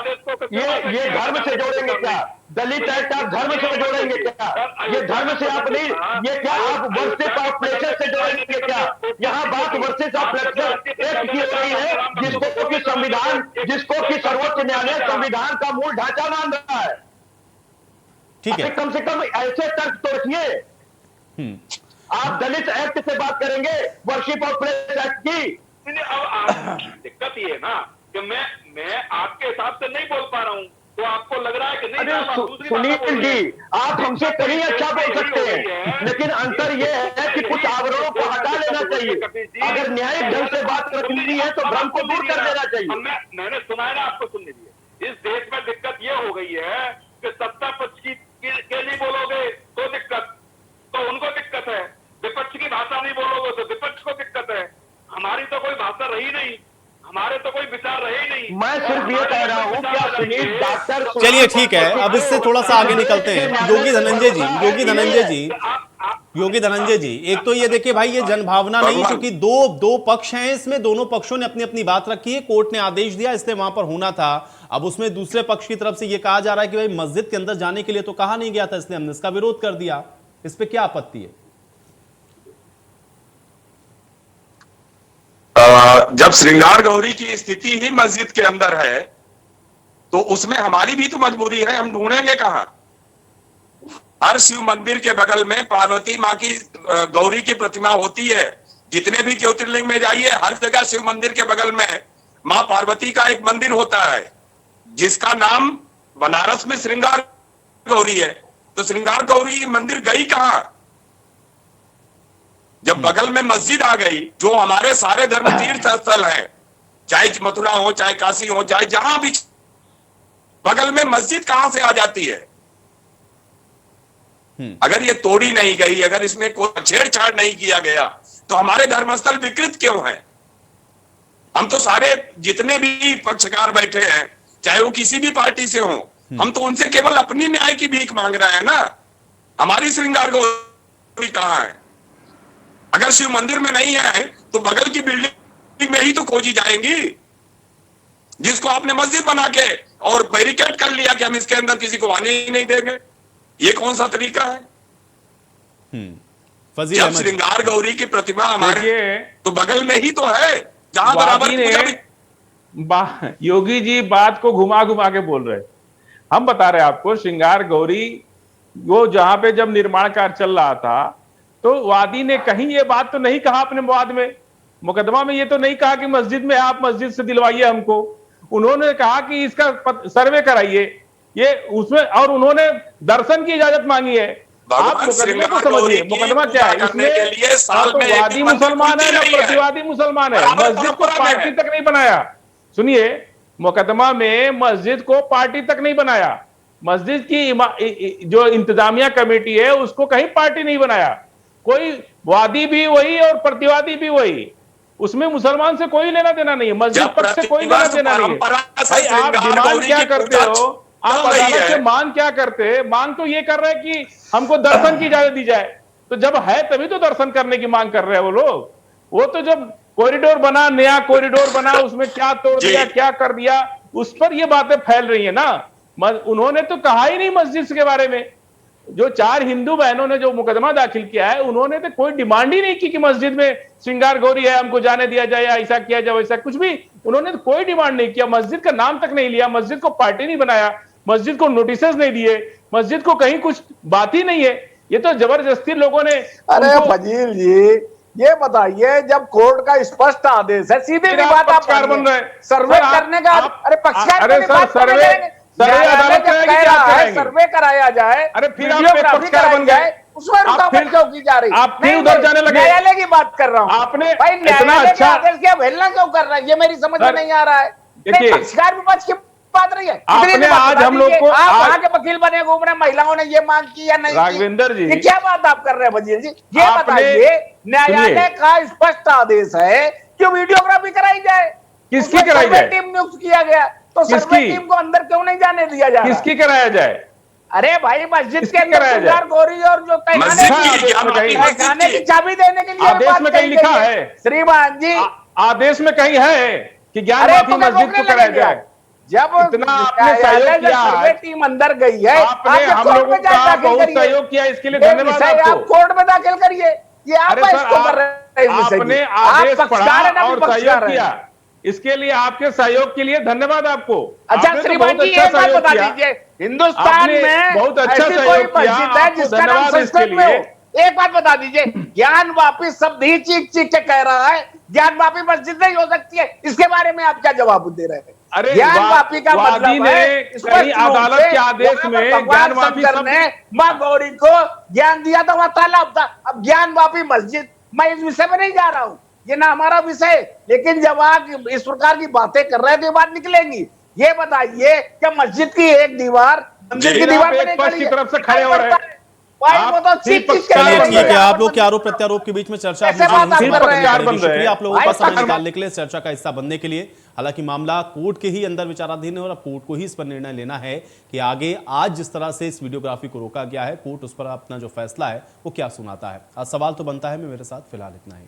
ये धर्म से जोड़ेंगे क्या? दलित एक्ट आप धर्म से जोड़ेंगे क्या? ये धर्म से आप नहीं, ये क्या आप वर्सेस ऑफ प्लेसेस से जोड़ेंगे क्या? यहाँ बात वर्सेस ऑफ प्लेसेस एक्ट की हो रही है, जिसको कि संविधान, जिसको कि सर्वोच्च न्यायालय संविधान का मूल ढांचा मान रहा है। ठीक है, कम से कम ऐसे तर्क तो रखिए। आप दलित एक्ट से बात करेंगे, वर्शिप ऑफ प्लेस एक्ट की। अब दिक्कत ये है ना कि मैं आपके हिसाब से नहीं बोल पा रहा हूँ, तो आपको लग रहा है कि नहीं। अरे सुनील जी, आप हमसे कहीं अच्छा बोल सकते हैं, लेकिन अंतर यह है कि कुछ आवरणों को हटा लेना चाहिए। अगर न्यायिक ढंग से बात करनी है तो भ्रम को दूर कर देना चाहिए। मैंने सुना है ना, आपको सुनने दिए। इस देश में दिक्कत ये हो गई है कि सत्ता पक्ष के लिए बोलोगे तो दिक्कत, तो उनको दिक्कत है, विपक्ष की भाषा नहीं बोलोगे तो विपक्ष को दिक्कत है। हमारी तो कोई भाषा रही नहीं, हमारे तो कोई विचार रहे नहीं। मैं सिर्फ ये कह रहा हूँ क्या सुनील डॉक्टर। चलिए ठीक है, अब इससे थोड़ा सा आगे निकलते हैं। योगी धनंजय जी, एक तो ये देखिए भाई, ये जनभावना नहीं, क्योंकि दो पक्ष हैं इसमें, दोनों पक्षों ने अपनी अपनी बात रखी है, कोर्ट ने आदेश दिया इसलिए वहां पर होना था। अब उसमें दूसरे पक्ष की तरफ से ये कहा जा रहा है कि भाई मस्जिद के अंदर जाने के लिए तो कहा नहीं गया था, इसलिए हमने इसका विरोध कर दिया। इस पे क्या आपत्ति है? जब श्रृंगार गौरी की स्थिति ही मस्जिद के अंदर है तो उसमें हमारी भी तो मजबूरी है, हम ढूंढेंगे कहां? हर शिव मंदिर के बगल में पार्वती माँ की गौरी की प्रतिमा होती है। जितने भी ज्योतिर्लिंग में जाइए, हर जगह शिव मंदिर के बगल में माँ पार्वती का एक मंदिर होता है जिसका नाम बनारस में श्रृंगार गौरी है। तो श्रृंगार गौरी मंदिर गई कहां? जब बगल में मस्जिद आ गई, जो हमारे सारे धर्म तीर्थ स्थल हैं, चाहे मथुरा हो, चाहे काशी हो, चाहे जहां भी, बगल में मस्जिद कहां से आ जाती है? अगर ये तोड़ी नहीं गई, अगर इसमें कोई छेड़छाड़ नहीं किया गया, तो हमारे धर्मस्थल विकृत क्यों है? हम तो सारे जितने भी पक्षकार बैठे हैं, चाहे वो किसी भी पार्टी से हो, हम तो उनसे केवल अपनी न्याय की भीख मांग रहे हैं ना। हमारी श्रृंगार गौरी कहां है? अगर शिव मंदिर में नहीं है तो बगल की बिल्डिंग में ही तो खोजी जाएंगी, जिसको आपने मस्जिद बना के और बैरिकेड कर लिया कि हम इसके अंदर किसी को आने ही नहीं देंगे। ये कौन सा तरीका है? जब श्रृंगार गौरी की प्रतिमा हमारे तो बगल में ही तो है, जहां बराबर। योगी जी बात को घुमा घुमा के बोल रहे। हम बता रहे आपको, श्रृंगार गौरी वो जहां पे जब निर्माण कार्य चल रहा था, तो वादी ने कहीं ये बात तो नहीं कहा अपने वाद में, मुकदमा में ये तो नहीं कहा कि मस्जिद में आप मस्जिद से दिलवाइए हमको। उन्होंने कहा कि इसका सर्वे कराइए, ये उसमें, और उन्होंने दर्शन की इजाजत मांगी है। आप मुकदमे को समझिए, मुकदमा क्या है इसमें? तो वादी मुसलमान है ना प्रतिवादी मुसलमान है। मस्जिद को पार्टी तक नहीं बनाया। सुनिए, मुकदमा में मस्जिद को पार्टी तक नहीं बनाया। मस्जिद की जो इंतजामिया कमेटी है उसको कहीं पार्टी नहीं बनाया। कोई वादी भी वही और प्रतिवादी भी वही, उसमें मुसलमान से कोई लेना देना नहीं है, मस्जिद पक्ष से कोई लेना देना नहीं है। भाई आप डिमांड क्या करते हो? आप अदालत से मांग क्या करते? मांग तो ये कर रहे हैं कि हमको दर्शन की इजाजत दी जाए। तो जब है तभी तो दर्शन करने की मांग कर रहे हैं वो लोग। वो तो जब कॉरिडोर बना, नया कॉरिडोर बना, उसमें क्या तोड़ दिया, क्या कर दिया, उस पर ये बातें फैल रही है ना। उन्होंने तो कहा ही नहीं मस्जिद के बारे में। जो 4 हिंदू बहनों ने जो मुकदमा दाखिल किया है, उन्होंने तो कोई डिमांड ही नहीं की कि मस्जिद में श्रृंगार गौरी है हमको जाने दिया जाए, ऐसा किया जाए, वैसा कुछ भी उन्होंने तो कोई डिमांड नहीं किया। मस्जिद का नाम तक नहीं लिया, मस्जिद को पार्टी नहीं बनाया, मस्जिद को नोटिसेस नहीं दिए, मस्जिद को कहीं कुछ बात ही नहीं है। ये तो जबरदस्ती लोगों ने। अरे फजील जी, ये बताइए, जब कोर्ट का स्पष्ट आदेश है, सीधे बात आप बन रहे सर्वे करने का। अरे पक्षकार सर्वे कराया जाए, अरे फिर पक्षकार बन जाए, उसमें रुकावट क्यों की जा रही? आप फिर उधर जाने लगे। न्यायालय की बात कर रहा हूँ आपने। भाई न्यायालय के आदेश की अवहेलना क्यों कर रहा है? ये मेरी समझ में नहीं आ रहा है। पक्षकार विपक्ष की बात रही है। आपने आज हम लोग को, आप वहां के वकील बने घूम रहे, महिलाओं ने ये मांग की या नहीं? राघवेंद्र जी, ये क्या बात आप कर रहे हैं वजीर जी? ये बताइए, न्यायालय का स्पष्ट आदेश है कि वीडियोग्राफी कराई जाए। किसकी उसमें कराई सर्वे जाए? टीम नियुक्त किया गया, तो सर्वे किसकी? टीम को अंदर क्यों नहीं जाने दिया जा रहा? किसकी कराया जाए? अरे भाई, मस्जिद किसकी के अंदर कराया सिंगार जाए? गौरी और जो मस्जिद हाँ, की ज्ञान वापी मस्जिद तहखाने की की चाबी देने के लिए आदेश बात में कहीं कही लिखा गई है? श्रीमान जी। आदेश में कहीं है कि ज्ञान अरे वापी तो क्या मस्जिद रोकने को कराया लगेंगे? जाए? जब इतना आपने सहयोग न्यायालय, जब किया सर्वे है, टीम अंदर गई है, आपने आप हम कोर्ट लोगों में जाके का दाखिल बहुत करिए। सहयोग किया, इसके लिए ये धन्यवाद विषय आपको। आप कोर्ट में दाखिल करिए। ये आप अरे सर, इसको कर रहे हैं विषय की। आपने आप आदेश पक्षकार है पढ़ा ना और विपक्षकार सहयोग है? किया, इसके लिए आपके सहयोग के लिए धन्यवाद आपको। अच्छा आपने तो श्रीमान बहुत जी, अच्छा एक बात सहयोग बता किया। दीजिए, हिंदुस्तान आपने में बहुत अच्छा ऐसी कोई सहयोग किया, मस्जिद है आपको जिसका नाम धन्यवाद इसके संस्कृत में लिए। हो? एक बात बता दीजिए, ज्ञान वापी शब्द ही चीख चीख के कह रहा है, ज्ञान वापी मस्जिद नहीं हो सकती है। इसके बारे में आप क्या जवाब दे रहे हैं? अरे ज्ञान वापी का वादी मतलब ने है कहीं अदालत के आदेश में ज्ञान वापी शंकर शब्द ने माँ गौरी को ज्ञान दिया था, वहां तालाब था। अब ज्ञान वापी मस्जिद, मैं इस विषय में नहीं जा रहा हूं, ये ना हमारा विषय है। लेकिन जब आप इस प्रकार की बातें कर रहे हैं तो ये बात निकलेंगी। ये बताइए कि मस्जिद की एक दीवार मंदिर की जी, दीवार आप पे एक नहीं पक्ष खड़ी की है। तरफ से खड़े हो रहे हैं। भाई आप वो तो फिर चीख चीख के पक्षकार कह चलिए रहे बन ठीक है, रहे हैं। आप लोग के आरोप प्रत्यारोप के बीच में चर्चा ऐसे बात आप कर रहे हैं। शुक्रिया आप लोगों का भाई, समय पक्ष- निकालने के लिए, चर्चा का हिस्सा बनने के लिए। हालांकि मामला कोर्ट के ही अंदर विचाराधीन है और अब कोर्ट को ही इस पर निर्णय लेना है कि आगे आज जिस तरह से इस वीडियोग्राफी को रोका गया है, कोर्ट उस पर अपना जो फैसला है वो क्या सुनाता है। आज सवाल तो बनता है, मैं मेरे साथ फिलहाल इतना ही।